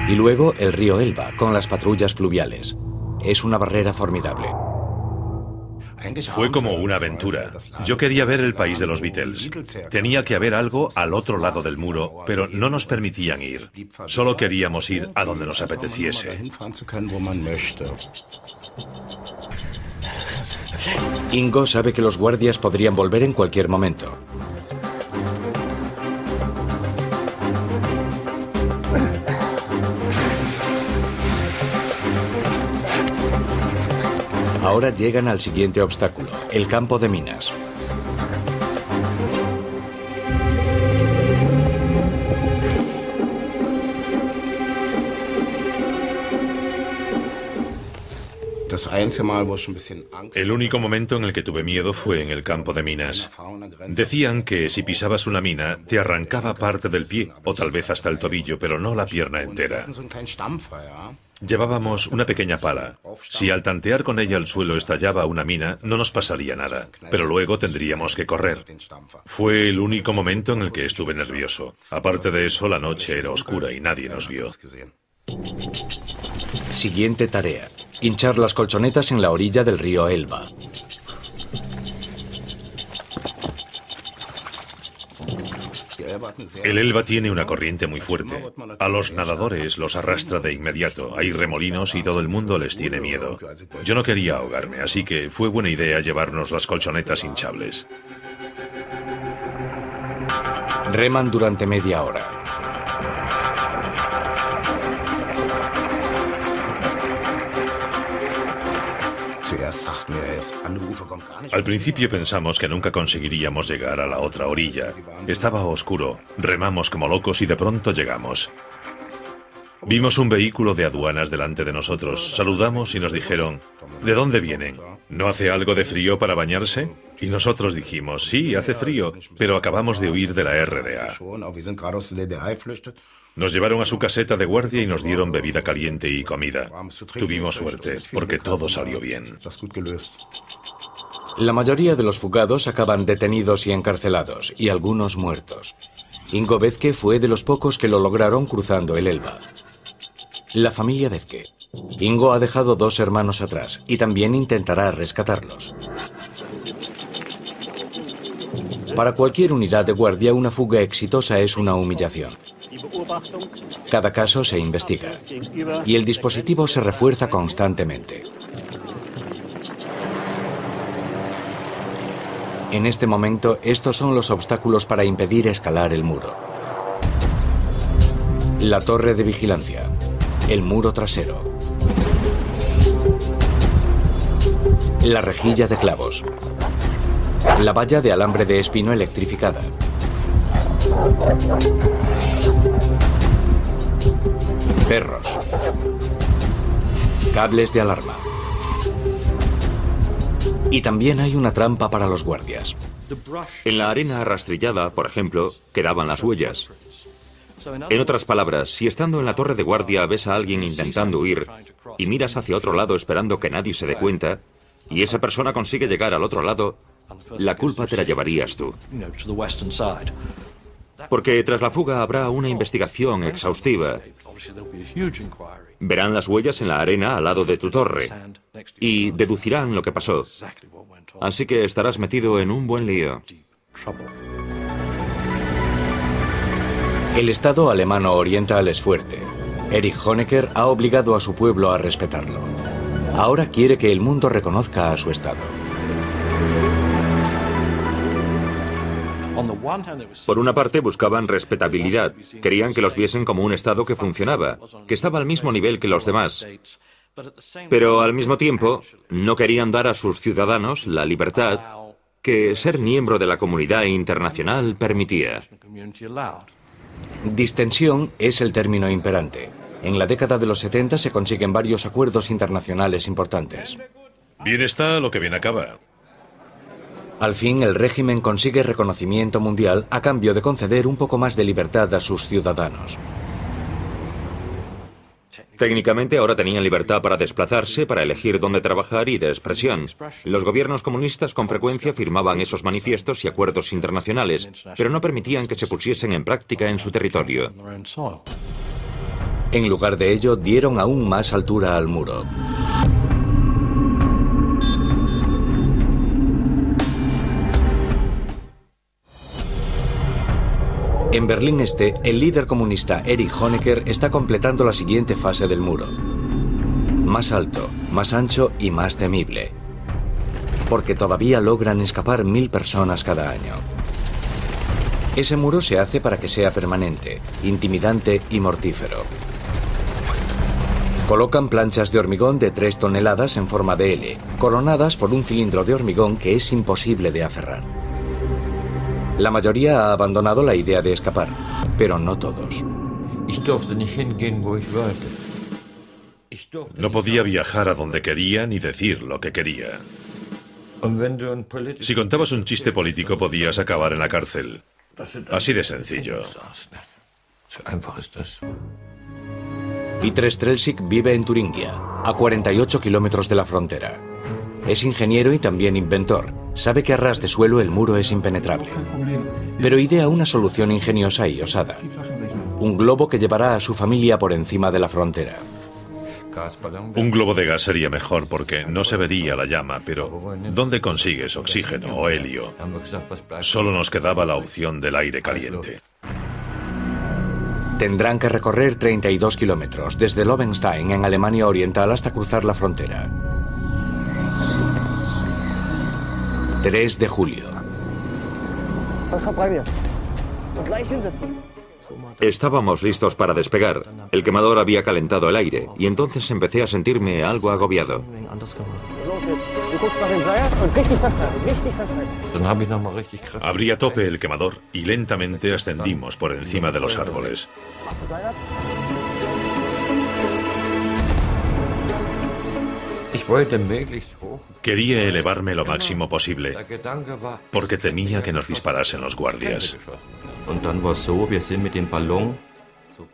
Y luego el río Elba, con las patrullas fluviales. Es una barrera formidable. Fue como una aventura. Yo quería ver el país de los Beatles. Tenía que haber algo al otro lado del muro, pero no nos permitían ir. Solo queríamos ir a donde nos apeteciese. Ingo sabe que los guardias podrían volver en cualquier momento. Ahora llegan al siguiente obstáculo, el campo de minas. El único momento en el que tuve miedo fue en el campo de minas. Decían que si pisabas una mina, te arrancaba parte del pie, o tal vez hasta el tobillo, pero no la pierna entera. Llevábamos una pequeña pala. Si al tantear con ella el suelo estallaba una mina, no nos pasaría nada, pero luego tendríamos que correr. Fue el único momento en el que estuve nervioso. Aparte de eso, la noche era oscura y nadie nos vio. Siguiente tarea: hinchar las colchonetas en la orilla del río Elba. El Elba tiene una corriente muy fuerte. A los nadadores los arrastra de inmediato. Hay remolinos y todo el mundo les tiene miedo. Yo no quería ahogarme, así que fue buena idea llevarnos las colchonetas hinchables. Reman durante media hora. Al principio pensamos que nunca conseguiríamos llegar a la otra orilla. Estaba oscuro, remamos como locos y de pronto llegamos. Vimos un vehículo de aduanas delante de nosotros, saludamos y nos dijeron: ¿de dónde vienen? ¿No hace algo de frío para bañarse? Y nosotros dijimos: sí, hace frío, pero acabamos de huir de la RDA. Nos llevaron a su caseta de guardia y nos dieron bebida caliente y comida. Tuvimos suerte, porque todo salió bien. La mayoría de los fugados acaban detenidos y encarcelados, y algunos muertos. Ingo Vezke fue de los pocos que lo lograron cruzando el Elba. La familia Vezke. Ingo ha dejado 2 hermanos atrás, y también intentará rescatarlos. Para cualquier unidad de guardia, una fuga exitosa es una humillación. Cada caso se investiga, y el dispositivo se refuerza constantemente. En este momento, estos son los obstáculos para impedir escalar el muro. La torre de vigilancia, el muro trasero, la rejilla de clavos, la valla de alambre de espino electrificada, perros, cables de alarma. Y también hay una trampa para los guardias. En la arena rastrillada, por ejemplo, quedaban las huellas. En otras palabras, si estando en la torre de guardia ves a alguien intentando huir y miras hacia otro lado esperando que nadie se dé cuenta, y esa persona consigue llegar al otro lado, la culpa te la llevarías tú. Porque tras la fuga habrá una investigación exhaustiva. Verán las huellas en la arena al lado de tu torre y deducirán lo que pasó. Así que estarás metido en un buen lío. El Estado alemano oriental es fuerte. Erich Honecker ha obligado a su pueblo a respetarlo. Ahora quiere que el mundo reconozca a su Estado. Por una parte buscaban respetabilidad, querían que los viesen como un Estado que funcionaba, que estaba al mismo nivel que los demás. Pero al mismo tiempo no querían dar a sus ciudadanos la libertad que ser miembro de la comunidad internacional permitía. Distensión es el término imperante. En la década de los 70 se consiguen varios acuerdos internacionales importantes. Bien está lo que bien acaba. Al fin, el régimen consigue reconocimiento mundial a cambio de conceder un poco más de libertad a sus ciudadanos. Técnicamente ahora tenían libertad para desplazarse, para elegir dónde trabajar y de expresión. Los gobiernos comunistas con frecuencia firmaban esos manifiestos y acuerdos internacionales, pero no permitían que se pusiesen en práctica en su territorio. En lugar de ello, dieron aún más altura al muro. En Berlín Este, el líder comunista Erich Honecker está completando la siguiente fase del muro. Más alto, más ancho y más temible. Porque todavía logran escapar 1000 personas cada año. Ese muro se hace para que sea permanente, intimidante y mortífero. Colocan planchas de hormigón de 3 toneladas en forma de L, coronadas por un cilindro de hormigón que es imposible de aferrar. La mayoría ha abandonado la idea de escapar, pero no todos. No podía viajar a donde quería ni decir lo que quería. Si contabas un chiste político podías acabar en la cárcel. Así de sencillo. Peter Strelczyk vive en Turingia, a 48 kilómetros de la frontera. Es ingeniero y también inventor. Sabe que a ras de suelo el muro es impenetrable. Pero idea una solución ingeniosa y osada. Un globo que llevará a su familia por encima de la frontera. Un globo de gas sería mejor porque no se vería la llama, pero ¿dónde consigues oxígeno o helio? Solo nos quedaba la opción del aire caliente. Tendrán que recorrer 32 kilómetros, desde Lobenstein, en Alemania Oriental, hasta cruzar la frontera. 3 de julio. Estábamos listos para despegar. El quemador había calentado el aire y entonces empecé a sentirme algo agobiado. Abrí a tope el quemador y lentamente ascendimos por encima de los árboles. Quería elevarme lo máximo posible, porque temía que nos disparasen los guardias.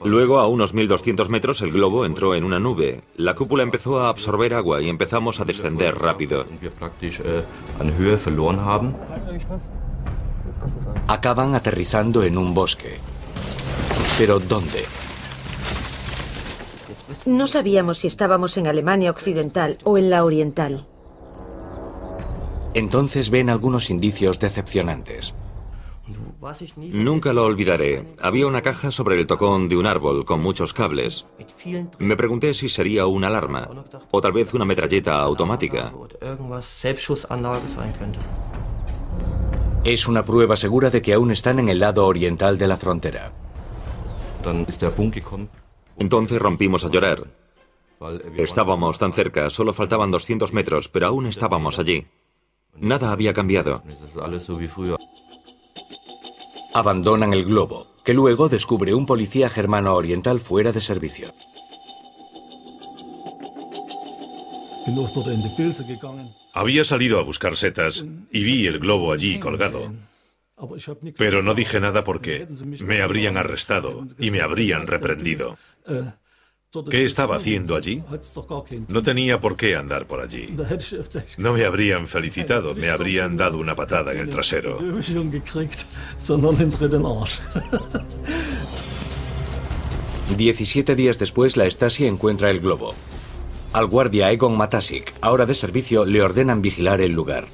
Luego, a unos 1200 metros, el globo entró en una nube. La cúpula empezó a absorber agua y empezamos a descender rápido. Acaban aterrizando en un bosque. ¿Pero dónde? No sabíamos si estábamos en Alemania Occidental o en la Oriental. Entonces ven algunos indicios decepcionantes. Nunca lo olvidaré. Había una caja sobre el tocón de un árbol con muchos cables. Me pregunté si sería una alarma o tal vez una metralleta automática. Es una prueba segura de que aún están en el lado oriental de la frontera. Entonces rompimos a llorar. Estábamos tan cerca, solo faltaban 200 metros, pero aún estábamos allí. Nada había cambiado. Abandonan el globo, que luego descubre un policía germano oriental fuera de servicio. Había salido a buscar setas y vi el globo allí colgado. Pero no dije nada porque me habrían arrestado y me habrían reprendido. ¿Qué estaba haciendo allí? No tenía por qué andar por allí. No me habrían felicitado, me habrían dado una patada en el trasero. 17 días después, la Stasi encuentra el globo. Al guardia Egon Matasik, ahora de servicio, le ordenan vigilar el lugar.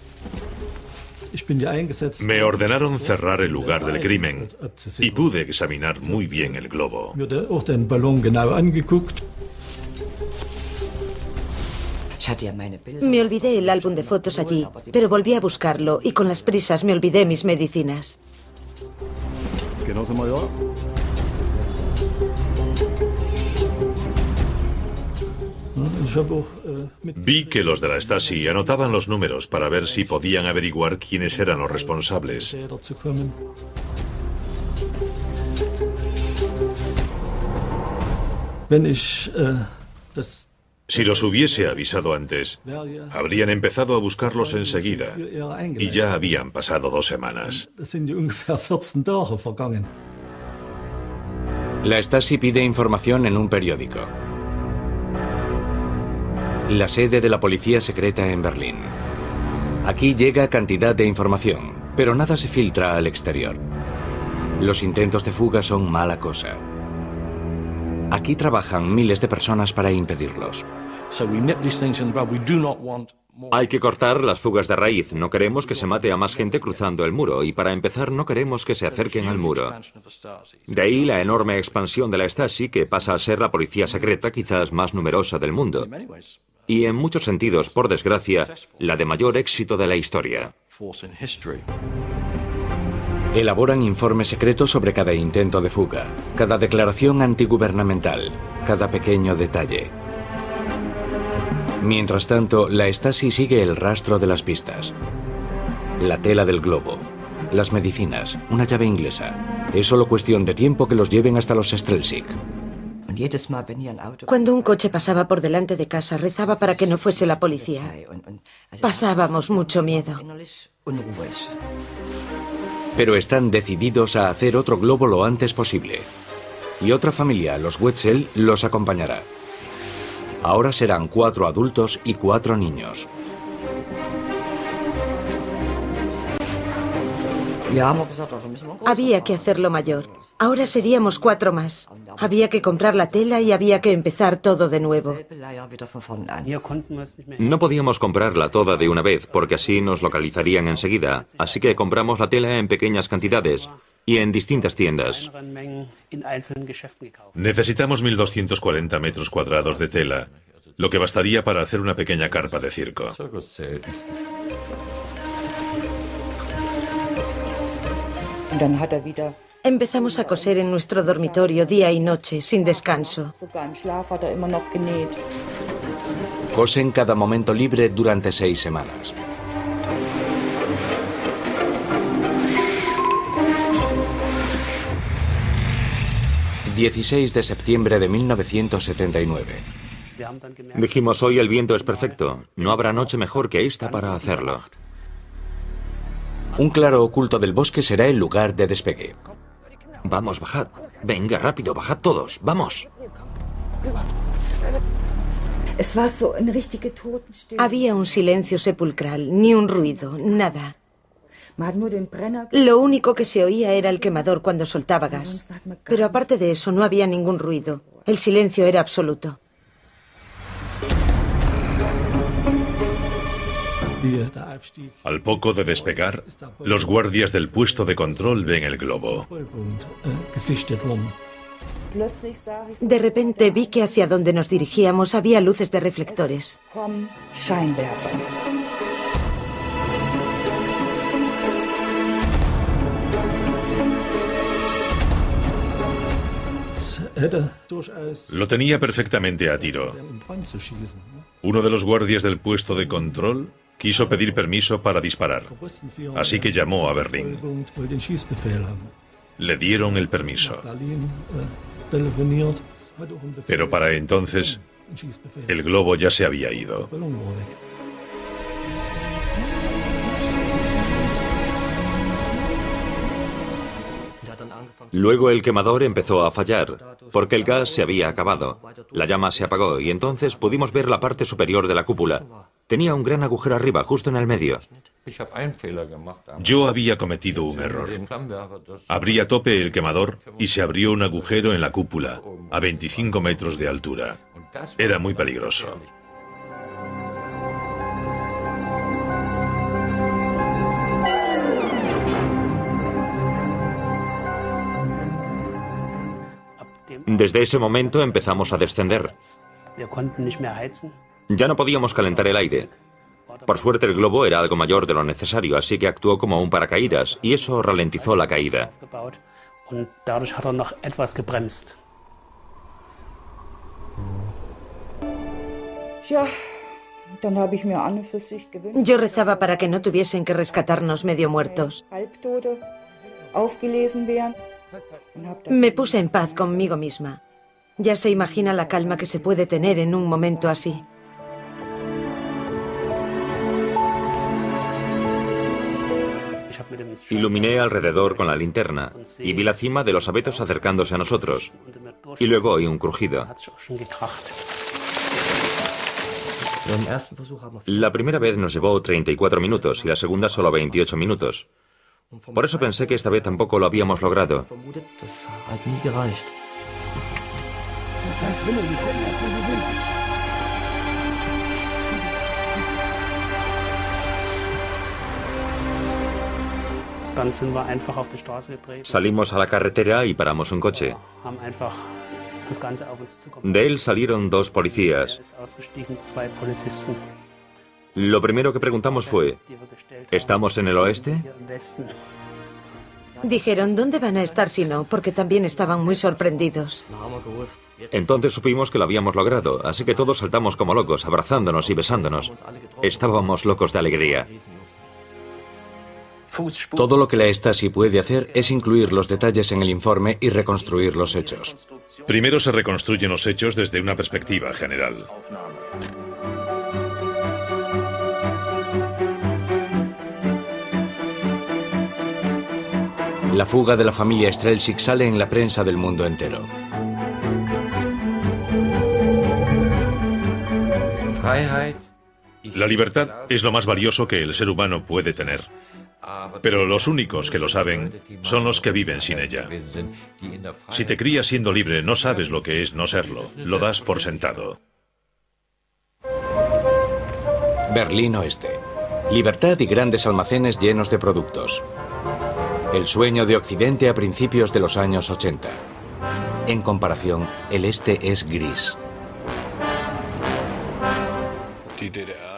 Me ordenaron cerrar el lugar del crimen y pude examinar muy bien el globo. Me olvidé el álbum de fotos allí, pero volví a buscarlo y con las prisas me olvidé mis medicinas. Vi que los de la Stasi anotaban los números para ver si podían averiguar quiénes eran los responsables. Si los hubiese avisado antes, habrían empezado a buscarlos enseguida y ya habían pasado 2 semanas. La Stasi pide información en un periódico. La sede de la policía secreta en Berlín. Aquí llega cantidad de información, pero nada se filtra al exterior. Los intentos de fuga son mala cosa. Aquí trabajan miles de personas para impedirlos. Hay que cortar las fugas de raíz. No queremos que se mate a más gente cruzando el muro y para empezar no queremos que se acerquen al muro. De ahí la enorme expansión de la Stasi, que pasa a ser la policía secreta quizás más numerosa del mundo. Y en muchos sentidos, por desgracia, la de mayor éxito de la historia. Elaboran informes secretos sobre cada intento de fuga, cada declaración antigubernamental, cada pequeño detalle. Mientras tanto, la Stasi sigue el rastro de las pistas. La tela del globo, las medicinas, una llave inglesa. Es solo cuestión de tiempo que los lleven hasta los Strelzig. Cuando un coche pasaba por delante de casa, rezaba para que no fuese la policía. Pasábamos mucho miedo. Pero están decididos a hacer otro globo lo antes posible. Y otra familia, los Wetzel, los acompañará. Ahora serán 4 adultos y 4 niños. Había que hacerlo mayor. Ahora seríamos 4 más. Había que comprar la tela y había que empezar todo de nuevo. No podíamos comprarla toda de una vez, porque así nos localizarían enseguida. Así que compramos la tela en pequeñas cantidades y en distintas tiendas. Necesitamos 1.240 metros cuadrados de tela, lo que bastaría para hacer una pequeña carpa de circo. Empezamos a coser en nuestro dormitorio día y noche, sin descanso. Cosen cada momento libre durante 6 semanas. ...16 de septiembre de 1979. Dijimos, hoy el viento es perfecto. No habrá noche mejor que esta para hacerlo. Un claro oculto del bosque será el lugar de despegue. Vamos, bajad. Venga, rápido, bajad todos. ¡Vamos! Había un silencio sepulcral, ni un ruido, nada. Lo único que se oía era el quemador cuando soltaba gas. Pero aparte de eso, no había ningún ruido. El silencio era absoluto. Al poco de despegar, los guardias del puesto de control ven el globo. De repente vi que hacia donde nos dirigíamos había luces de reflectores. Lo tenía perfectamente a tiro. Uno de los guardias del puesto de control quiso pedir permiso para disparar, así que llamó a Berlín. Le dieron el permiso. Pero para entonces, el globo ya se había ido. Luego el quemador empezó a fallar, porque el gas se había acabado. La llama se apagó y entonces pudimos ver la parte superior de la cúpula. Tenía un gran agujero arriba, justo en el medio. Yo había cometido un error. Abrí a tope el quemador y se abrió un agujero en la cúpula, a 25 metros de altura. Era muy peligroso. Desde ese momento empezamos a descender. Ya no podíamos calentar el aire. Por suerte el globo era algo mayor de lo necesario, así que actuó como un paracaídas, y eso ralentizó la caída. Yo rezaba para que no tuviesen que rescatarnos medio muertos. Me puse en paz conmigo misma. Ya se imagina la calma que se puede tener en un momento así. Iluminé alrededor con la linterna y vi la cima de los abetos acercándose a nosotros. Y luego oí un crujido. La primera vez nos llevó 34 minutos y la segunda solo 28 minutos. Por eso pensé que esta vez tampoco lo habíamos logrado. Salimos a la carretera y paramos un coche. De él salieron 2 policías. Lo primero que preguntamos fue, ¿estamos en el oeste? Dijeron, ¿dónde van a estar si no? Porque también estaban muy sorprendidos. Entonces supimos que lo habíamos logrado, así que todos saltamos como locos, abrazándonos y besándonos. Estábamos locos de alegría. Todo lo que la Stasi puede hacer es incluir los detalles en el informe y reconstruir los hechos. Primero se reconstruyen los hechos desde una perspectiva general. La fuga de la familia Strelczyk sale en la prensa del mundo entero. La libertad es lo más valioso que el ser humano puede tener. Pero los únicos que lo saben son los que viven sin ella. Si te crías siendo libre, no sabes lo que es no serlo. Lo das por sentado. Berlín Oeste. Libertad y grandes almacenes llenos de productos. El sueño de Occidente a principios de los años 80. En comparación, el este es gris.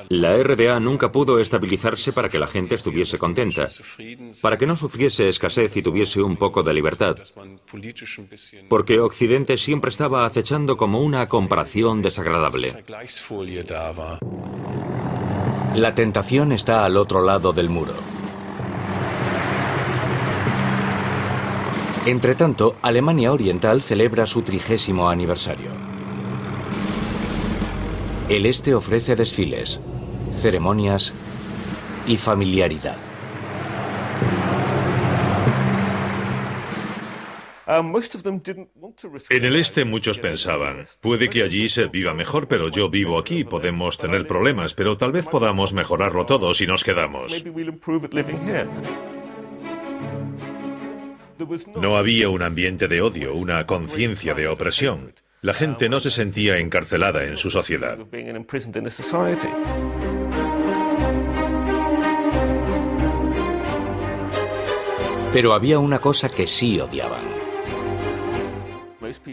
La RDA nunca pudo estabilizarse para que la gente estuviese contenta, para que no sufriese escasez y tuviese un poco de libertad, porque Occidente siempre estaba acechando como una comparación desagradable. La tentación está al otro lado del muro. Entretanto, Alemania Oriental celebra su 30º aniversario. El este ofrece desfiles, ceremonias y familiaridad. En el este muchos pensaban, puede que allí se viva mejor, pero yo vivo aquí, podemos tener problemas, pero tal vez podamos mejorarlo todo si nos quedamos. No había un ambiente de odio, una conciencia de opresión. La gente no se sentía encarcelada en su sociedad. Pero había una cosa que sí odiaban.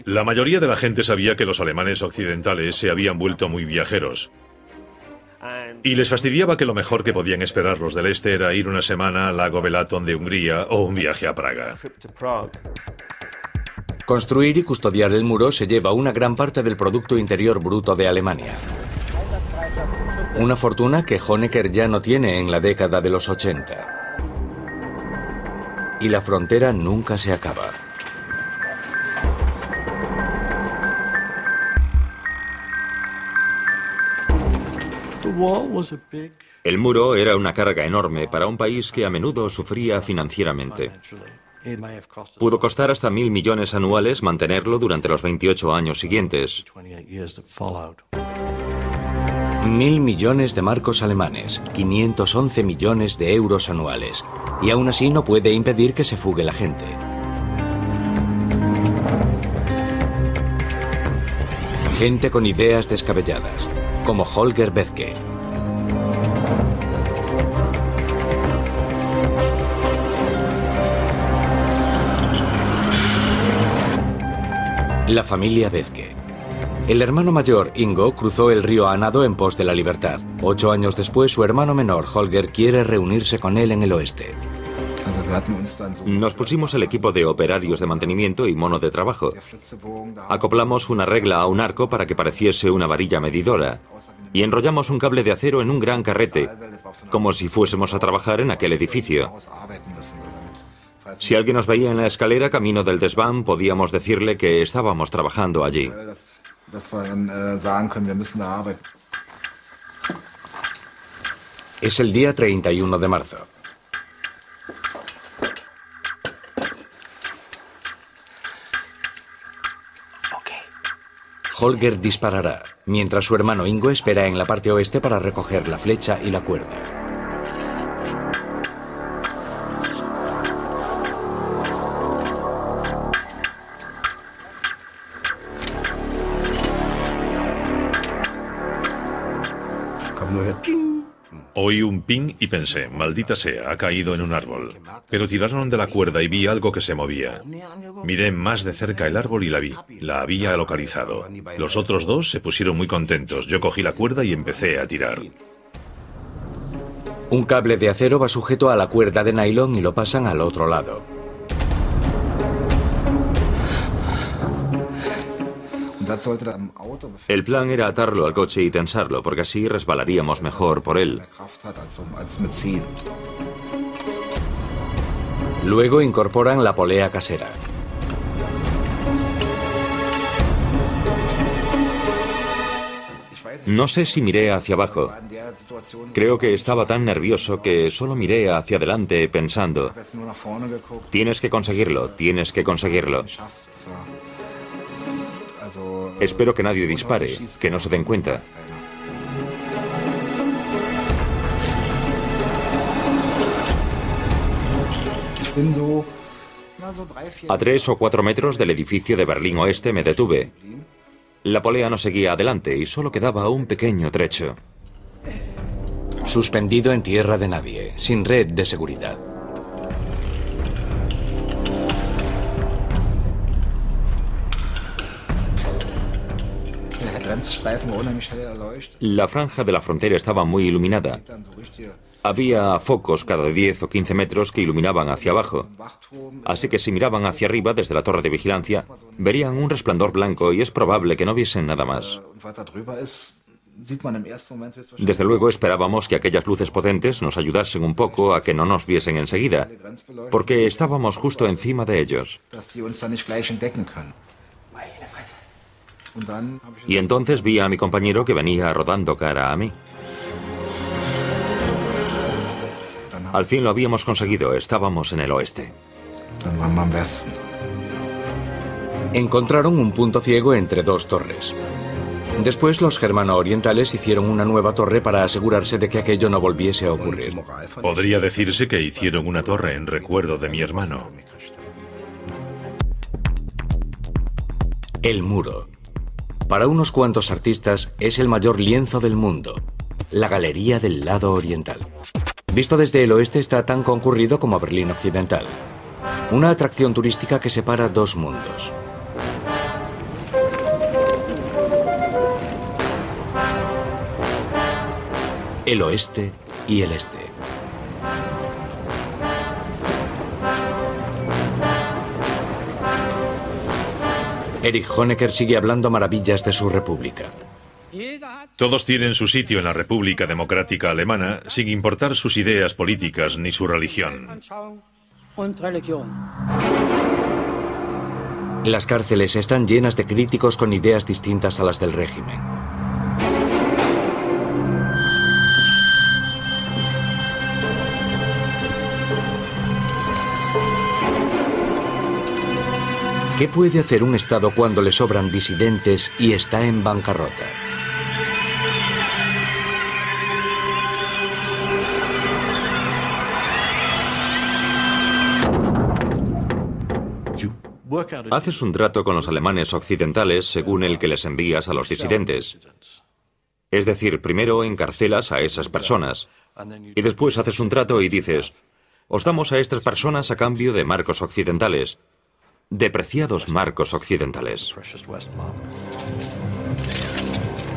La mayoría de la gente sabía que los alemanes occidentales se habían vuelto muy viajeros. Y les fastidiaba que lo mejor que podían esperar los del este era ir una semana al lago Balaton de Hungría o un viaje a Praga. Construir y custodiar el muro se lleva una gran parte del Producto Interior Bruto de Alemania. Una fortuna que Honecker ya no tiene en la década de los 80. Y la frontera nunca se acaba. El muro era una carga enorme para un país que a menudo sufría financieramente. Pudo costar hasta 1.000 millones anuales mantenerlo durante los 28 años siguientes. 1.000 millones de marcos alemanes, 511 millones de euros anuales. Y aún así no puede impedir que se fugue la gente. Gente con ideas descabelladas, como Holger Bethke. La familia Bethke. El hermano mayor, Ingo, cruzó el río a nado en pos de la libertad. 8 años después, su hermano menor, Holger, quiere reunirse con él en el oeste. Nos pusimos el equipo de operarios de mantenimiento y mono de trabajo. Acoplamos una regla a un arco para que pareciese una varilla medidora y enrollamos un cable de acero en un gran carrete, como si fuésemos a trabajar en aquel edificio. Si alguien nos veía en la escalera camino del desván, podíamos decirle que estábamos trabajando allí. Es el día 31 de marzo. Holger disparará, mientras su hermano Ingo espera en la parte oeste para recoger la flecha y la cuerda. Oí un ping y pensé, maldita sea, ha caído en un árbol. Pero tiraron de la cuerda y vi algo que se movía. Miré más de cerca el árbol y la vi. La había localizado. Los otros dos se pusieron muy contentos. Yo cogí la cuerda y empecé a tirar. Un cable de acero va sujeto a la cuerda de nylon y lo pasan al otro lado. El plan era atarlo al coche y tensarlo, porque así resbalaríamos mejor por él. Luego incorporan la polea casera. No sé si miré hacia abajo. Creo que estaba tan nervioso que solo miré hacia adelante pensando, tienes que conseguirlo, tienes que conseguirlo. Espero que nadie dispare, que no se den cuenta. A 3 o 4 metros del edificio de Berlín Oeste me detuve. La polea no seguía adelante y solo quedaba un pequeño trecho. Suspendido en tierra de nadie, sin red de seguridad. La franja de la frontera estaba muy iluminada. Había focos cada 10 o 15 metros que iluminaban hacia abajo. Así que si miraban hacia arriba desde la torre de vigilancia, verían un resplandor blanco y es probable que no viesen nada más. Desde luego esperábamos que aquellas luces potentes nos ayudasen un poco a que no nos viesen enseguida, porque estábamos justo encima de ellos. Y entonces vi a mi compañero que venía rodando cara a mí. Al fin lo habíamos conseguido, estábamos en el oeste. Encontraron un punto ciego entre dos torres. Después los germano-orientales hicieron una nueva torre para asegurarse de que aquello no volviese a ocurrir. Podría decirse que hicieron una torre en recuerdo de mi hermano. El muro. Para unos cuantos artistas es el mayor lienzo del mundo, la galería del lado oriental. Visto desde el oeste está tan concurrido como Berlín Occidental, una atracción turística que separa dos mundos. El oeste y el este. Erich Honecker sigue hablando maravillas de su república. Todos tienen su sitio en la República Democrática Alemana, sin importar sus ideas políticas ni su religión. Las cárceles están llenas de críticos con ideas distintas a las del régimen. ¿Qué puede hacer un Estado cuando le sobran disidentes y está en bancarrota? Haces un trato con los alemanes occidentales según el que les envías a los disidentes. Es decir, primero encarcelas a esas personas y después haces un trato y dices, os damos a estas personas a cambio de marcos occidentales, de preciados marcos occidentales.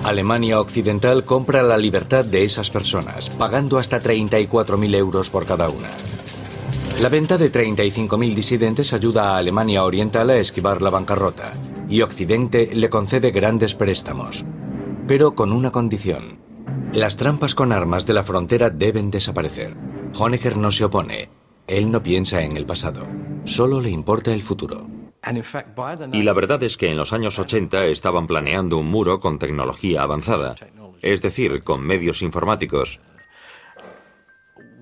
Alemania Occidental compra la libertad de esas personas, pagando hasta 34.000 euros por cada una. La venta de 35.000 disidentes ayuda a Alemania Oriental a esquivar la bancarrota, y Occidente le concede grandes préstamos. Pero con una condición. Las trampas con armas de la frontera deben desaparecer. Honecker no se opone. Él no piensa en el pasado, solo le importa el futuro. Y la verdad es que en los años 80 estaban planeando un muro con tecnología avanzada, es decir, con medios informáticos,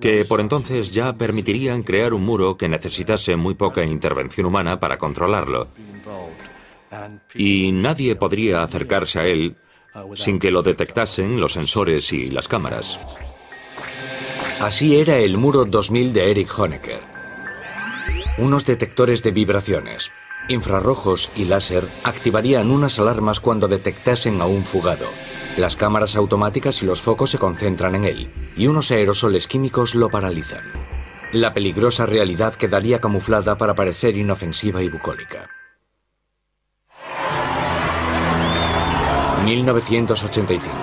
que por entonces ya permitirían crear un muro que necesitase muy poca intervención humana para controlarlo. Y nadie podría acercarse a él sin que lo detectasen los sensores y las cámaras. Así era el muro 2000 de Erich Honecker. Unos detectores de vibraciones, infrarrojos y láser activarían unas alarmas cuando detectasen a un fugado. Las cámaras automáticas y los focos se concentran en él, y unos aerosoles químicos lo paralizan. La peligrosa realidad quedaría camuflada para parecer inofensiva y bucólica. 1985.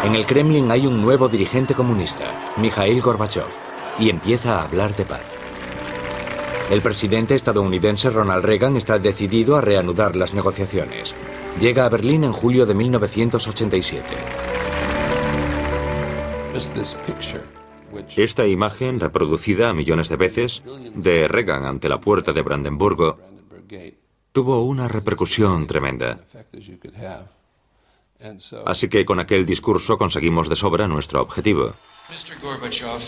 En el Kremlin hay un nuevo dirigente comunista, Mikhail Gorbachev, y empieza a hablar de paz. El presidente estadounidense Ronald Reagan está decidido a reanudar las negociaciones. Llega a Berlín en julio de 1987. Esta imagen, reproducida millones de veces, de Reagan ante la puerta de Brandenburgo, tuvo una repercusión tremenda. Así que con aquel discurso conseguimos de sobra nuestro objetivo. Mr. Gorbachev,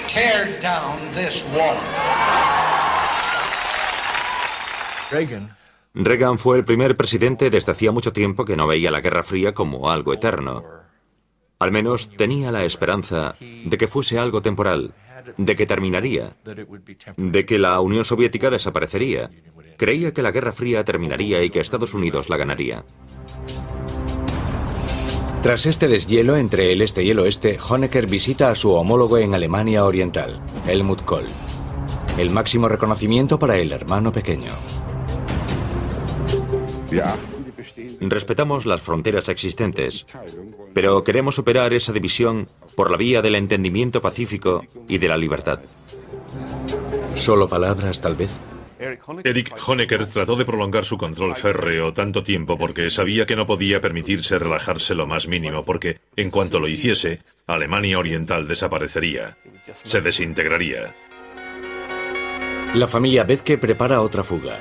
tear down this wall. Reagan fue el primer presidente desde hacía mucho tiempo que no veía la Guerra Fría como algo eterno. Al menos tenía la esperanza de que fuese algo temporal, de que terminaría, de que la Unión Soviética desaparecería. Creía que la Guerra Fría terminaría y que Estados Unidos la ganaría. Tras este deshielo entre el este y el oeste, Honecker visita a su homólogo en Alemania Oriental, Helmut Kohl. El máximo reconocimiento para el hermano pequeño. Respetamos las fronteras existentes, pero queremos superar esa división por la vía del entendimiento pacífico y de la libertad. ¿Solo palabras, tal vez? Erich Honecker trató de prolongar su control férreo tanto tiempo porque sabía que no podía permitirse relajarse lo más mínimo, porque en cuanto lo hiciese, Alemania Oriental desaparecería, se desintegraría. La familia Bethke prepara otra fuga.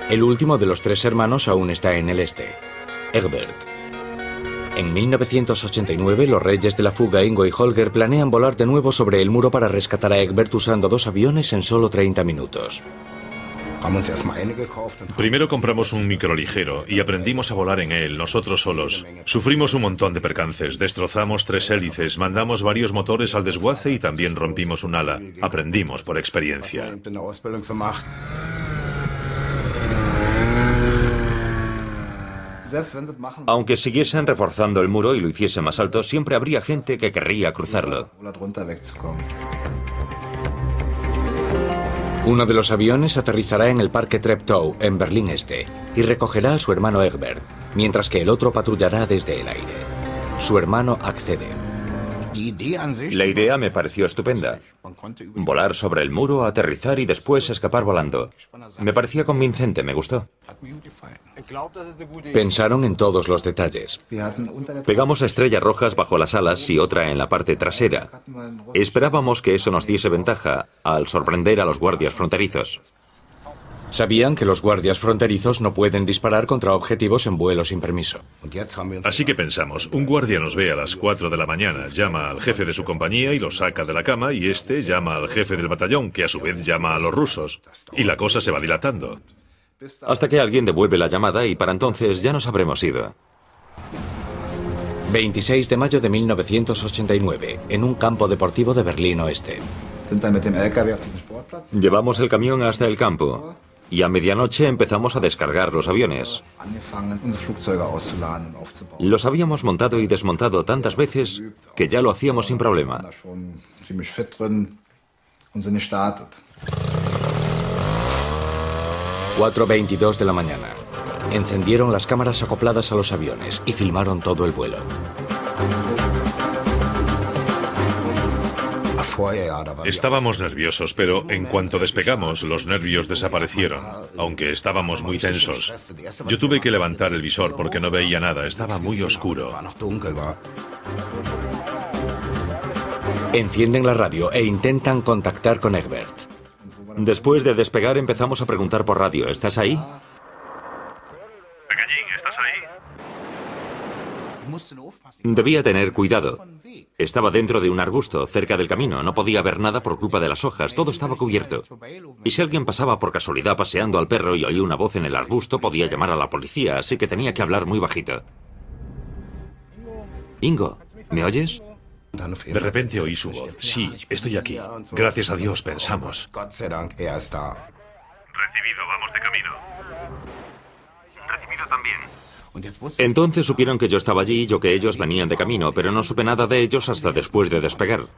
El último de los tres hermanos aún está en el este, Egbert. En 1989, los reyes de la fuga, Ingo y Holger, planean volar de nuevo sobre el muro para rescatar a Egbert usando 2 aviones en solo 30 minutos. Primero compramos un microligero y aprendimos a volar en él, nosotros solos. Sufrimos un montón de percances, destrozamos 3 hélices, mandamos varios motores al desguace y también rompimos un ala. Aprendimos por experiencia. Aunque siguiesen reforzando el muro y lo hiciese más alto, siempre habría gente que querría cruzarlo. Uno de los aviones aterrizará en el Parque Treptow, en Berlín Este, y recogerá a su hermano Egbert, mientras que el otro patrullará desde el aire. Su hermano accede. La idea me pareció estupenda. Volar sobre el muro, aterrizar y después escapar volando. Me parecía convincente, me gustó. Pensaron en todos los detalles. Pegamos estrellas rojas bajo las alas y otra en la parte trasera. Esperábamos que eso nos diese ventaja al sorprender a los guardias fronterizos. Sabían que los guardias fronterizos no pueden disparar contra objetivos en vuelo sin permiso. Así que pensamos, un guardia nos ve a las 4 de la mañana, llama al jefe de su compañía y lo saca de la cama, y este llama al jefe del batallón, que a su vez llama a los rusos. Y la cosa se va dilatando. Hasta que alguien devuelve la llamada y para entonces ya nos habremos ido. 26 de mayo de 1989, en un campo deportivo de Berlín Oeste. Llevamos el camión hasta el campo y a medianoche empezamos a descargar los aviones. Los habíamos montado y desmontado tantas veces que ya lo hacíamos sin problema. 4:22 de la mañana. Encendieron las cámaras acopladas a los aviones y filmaron todo el vuelo. Estábamos nerviosos, pero en cuanto despegamos, los nervios desaparecieron, aunque estábamos muy tensos. Yo tuve que levantar el visor porque no veía nada, estaba muy oscuro. Encienden la radio e intentan contactar con Egbert. Después de despegar empezamos a preguntar por radio. ¿Estás ahí? Pequeñín, ¿estás ahí? Debía tener cuidado. Estaba dentro de un arbusto, cerca del camino. No podía ver nada por culpa de las hojas. Todo estaba cubierto. Y si alguien pasaba por casualidad paseando al perro y oía una voz en el arbusto, podía llamar a la policía, así que tenía que hablar muy bajito. Ingo, ¿me oyes? De repente oí su voz. Sí, estoy aquí. Gracias a Dios, pensamos. Recibido, vamos de camino. Recibido también. Entonces supieron que yo estaba allí y yo que ellos venían de camino, pero no supe nada de ellos hasta después de despegar. Claro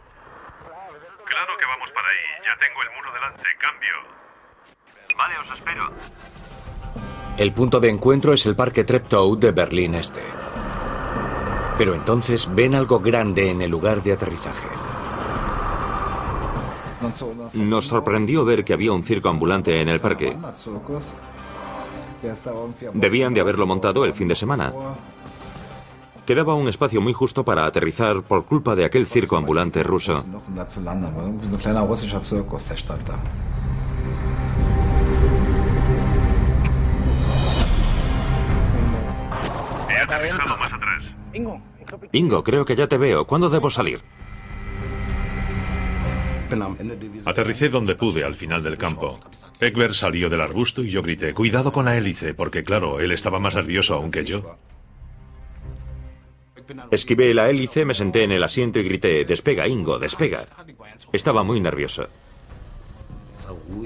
que vamos para ahí. Ya tengo el muro delante. Cambio. Vale, os espero. El punto de encuentro es el Parque Treptow de Berlín Este. Pero entonces ven algo grande en el lugar de aterrizaje. Nos sorprendió ver que había un circo ambulante en el parque. Debían de haberlo montado el fin de semana. Quedaba un espacio muy justo para aterrizar por culpa de aquel circo ambulante ruso. He aterrizado más atrás. Ingo, creo que ya te veo. ¿Cuándo debo salir? Aterricé donde pude, al final del campo. Egbert salió del arbusto y yo grité, cuidado con la hélice, porque claro, él estaba más nervioso aún que yo. Esquivé la hélice, me senté en el asiento y grité, despega, Ingo, despega. Estaba muy nervioso.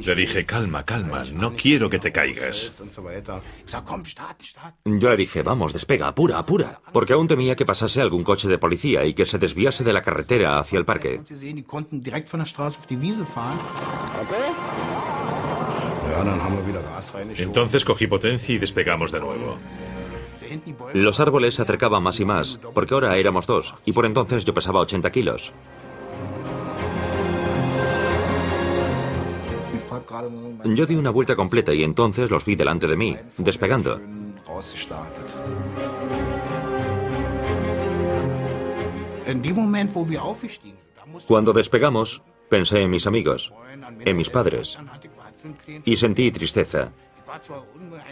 Le dije, calma, calma, no quiero que te caigas. Yo le dije, vamos, despega, apura, apura. Porque aún temía que pasase algún coche de policía y que se desviase de la carretera hacia el parque. Entonces cogí potencia y despegamos de nuevo. Los árboles se acercaban más y más, porque ahora éramos dos, y por entonces yo pesaba 80 kilos. Yo di una vuelta completa y entonces los vi delante de mí, despegando. Cuando despegamos, pensé en mis amigos, en mis padres, y sentí tristeza.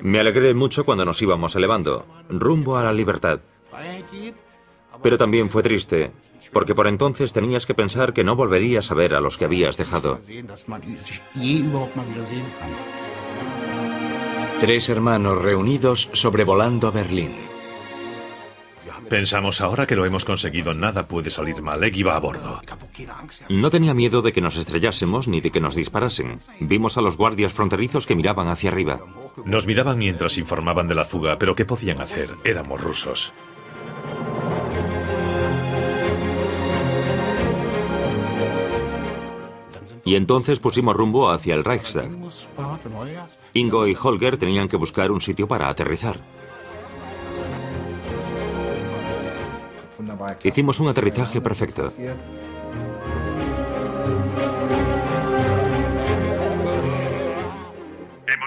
Me alegré mucho cuando nos íbamos elevando, rumbo a la libertad. Pero también fue triste, porque por entonces tenías que pensar que no volverías a ver a los que habías dejado. 3 hermanos reunidos sobrevolando Berlín. Pensamos, ahora que lo hemos conseguido, nada puede salir mal. Egg iba a bordo. No tenía miedo de que nos estrellásemos ni de que nos disparasen. Vimos a los guardias fronterizos que miraban hacia arriba. Nos miraban mientras informaban de la fuga, pero ¿qué podían hacer? Éramos rusos. Y entonces pusimos rumbo hacia el Reichstag. Ingo y Holger tenían que buscar un sitio para aterrizar. Hicimos un aterrizaje perfecto. Hemos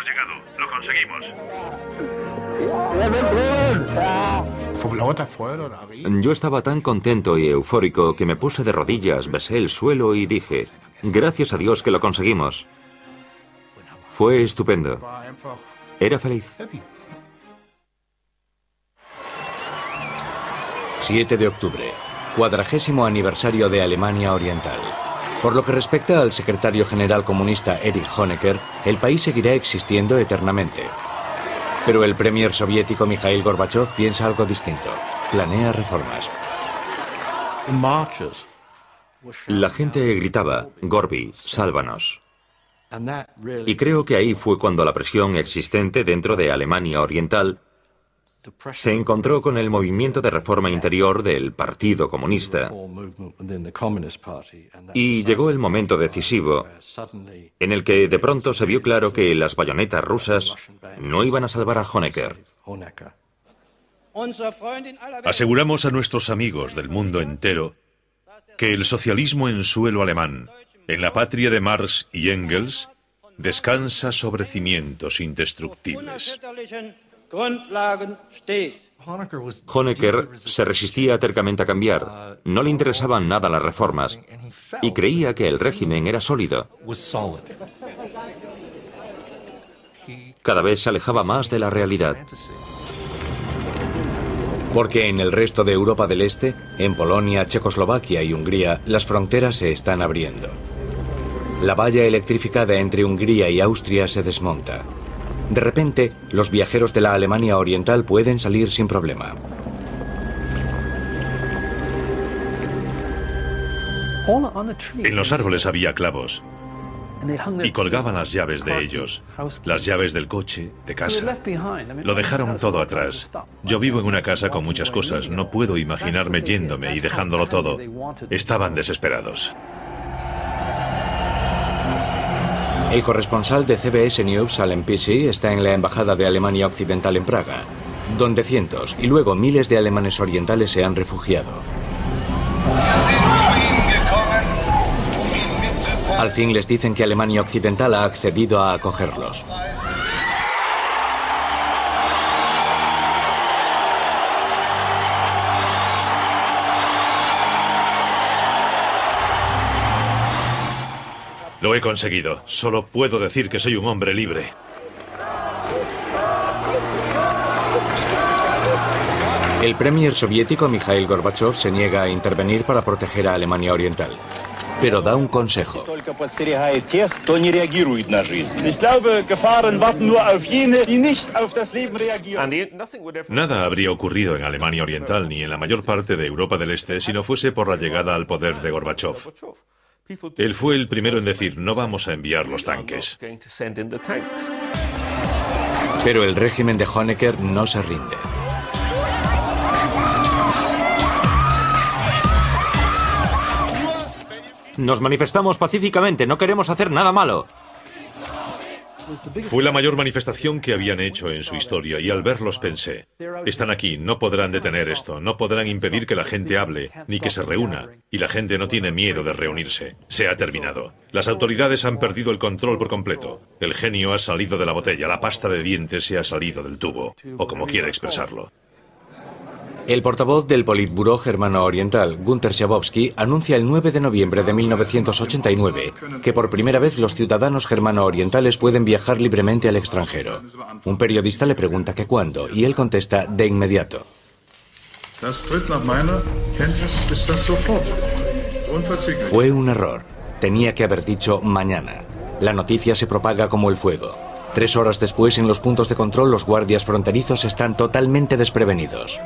llegado. Lo conseguimos. Yo estaba tan contento y eufórico que me puse de rodillas, besé el suelo y dije, gracias a Dios que lo conseguimos. Fue estupendo. Era feliz. 7 de octubre, 40º aniversario de Alemania Oriental. Por lo que respecta al secretario general comunista Erich Honecker, el país seguirá existiendo eternamente. Pero el premier soviético Mikhail Gorbachev piensa algo distinto. Planea reformas. La gente gritaba, Gorby, sálvanos. Y creo que ahí fue cuando la presión existente dentro de Alemania Oriental se encontró con el movimiento de reforma interior del Partido Comunista. Y llegó el momento decisivo en el que de pronto se vio claro que las bayonetas rusas no iban a salvar a Honecker. Aseguramos a nuestros amigos del mundo entero que el socialismo en suelo alemán, en la patria de Marx y Engels, descansa sobre cimientos indestructibles. Honecker se resistía tercamente a cambiar. No le interesaban nada las reformas y creía que el régimen era sólido. Cada vez se alejaba más de la realidad. Porque en el resto de Europa del Este, en Polonia, Checoslovaquia y Hungría, las fronteras se están abriendo. La valla electrificada entre Hungría y Austria se desmonta. De repente, los viajeros de la Alemania Oriental pueden salir sin problema. En los árboles había clavos y colgaban las llaves de ellos, las llaves del coche, de casa. Lo dejaron todo atrás. Yo vivo en una casa con muchas cosas, no puedo imaginarme yéndome y dejándolo todo. Estaban desesperados. El corresponsal de CBS News, Alan Pichey, está en la Embajada de Alemania Occidental en Praga, donde cientos y luego miles de alemanes orientales se han refugiado. Al fin les dicen que Alemania Occidental ha accedido a acogerlos. Lo he conseguido. Solo puedo decir que soy un hombre libre. El premier soviético Mikhail Gorbachev se niega a intervenir para proteger a Alemania Oriental, pero da un consejo. Nada habría ocurrido en Alemania Oriental ni en la mayor parte de Europa del Este si no fuese por la llegada al poder de Gorbachev. Él fue el primero en decir, no vamos a enviar los tanques. Pero el régimen de Honecker no se rinde. Nos manifestamos pacíficamente, no queremos hacer nada malo. Fue la mayor manifestación que habían hecho en su historia y al verlos pensé, están aquí, no podrán detener esto, no podrán impedir que la gente hable, ni que se reúna, y la gente no tiene miedo de reunirse. Se ha terminado. Las autoridades han perdido el control por completo. El genio ha salido de la botella, la pasta de dientes se ha salido del tubo, o como quiera expresarlo. El portavoz del Politburó germano oriental, Günter Schabowski, anuncia el 9 de noviembre de 1989 que por primera vez los ciudadanos germano-orientales pueden viajar libremente al extranjero. Un periodista le pregunta que cuándo, y él contesta de inmediato. Fue un error. Tenía que haber dicho mañana. La noticia se propaga como el fuego. 3 horas después, en los puntos de control, los guardias fronterizos están totalmente desprevenidos.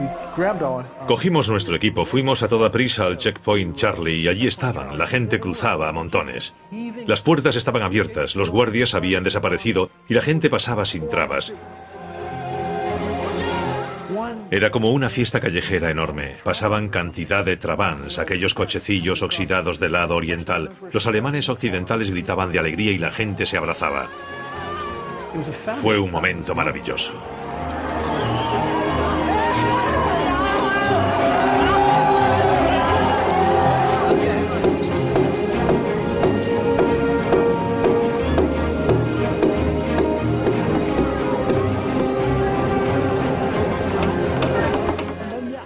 Cogimos nuestro equipo, fuimos a toda prisa al checkpoint Charlie y allí estaban, la gente cruzaba a montones. Las puertas estaban abiertas, los guardias habían desaparecido y la gente pasaba sin trabas. Era como una fiesta callejera enorme. Pasaban cantidad de trabans, aquellos cochecillos oxidados del lado oriental. Los alemanes occidentales gritaban de alegría y la gente se abrazaba. Fue un momento maravilloso.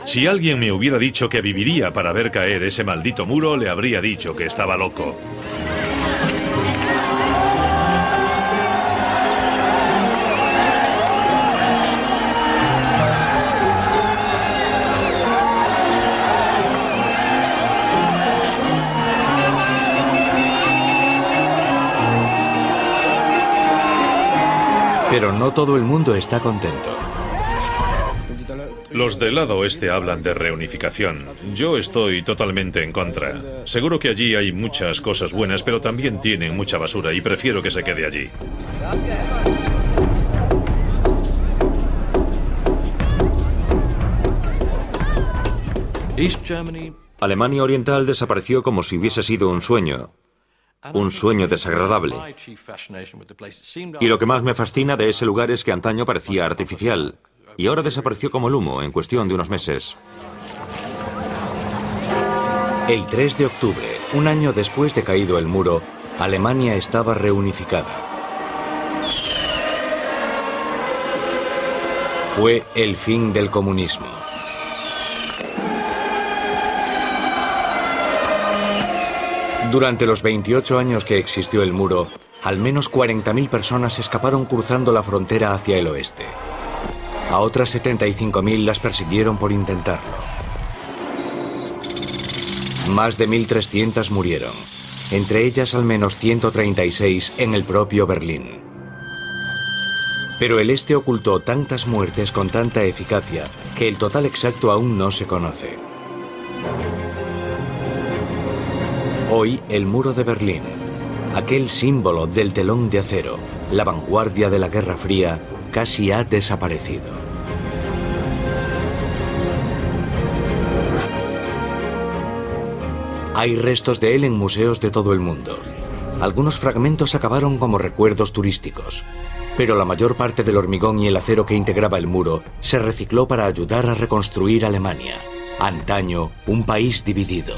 Si alguien me hubiera dicho que viviría para ver caer ese maldito muro, le habría dicho que estaba loco. Pero no todo el mundo está contento. Los del lado oeste hablan de reunificación. Yo estoy totalmente en contra. Seguro que allí hay muchas cosas buenas, pero también tienen mucha basura y prefiero que se quede allí. Alemania Oriental desapareció como si hubiese sido un sueño desagradable. Y lo que más me fascina de ese lugar es que antaño parecía artificial, y ahora desapareció como el humo en cuestión de unos meses. El 3 de octubre, un año después de caído el muro, Alemania estaba reunificada. Fue el fin del comunismo. Durante los 28 años que existió el muro, al menos 40.000 personas escaparon cruzando la frontera hacia el oeste. A otras 75.000 las persiguieron por intentarlo. Más de 1.300 murieron, entre ellas al menos 136 en el propio Berlín. Pero el este ocultó tantas muertes con tanta eficacia que el total exacto aún no se conoce. Hoy, el muro de Berlín, aquel símbolo del telón de acero, la vanguardia de la Guerra Fría, casi ha desaparecido. Hay restos de él en museos de todo el mundo. Algunos fragmentos acabaron como recuerdos turísticos, pero la mayor parte del hormigón y el acero que integraba el muro se recicló para ayudar a reconstruir Alemania, antaño un país dividido.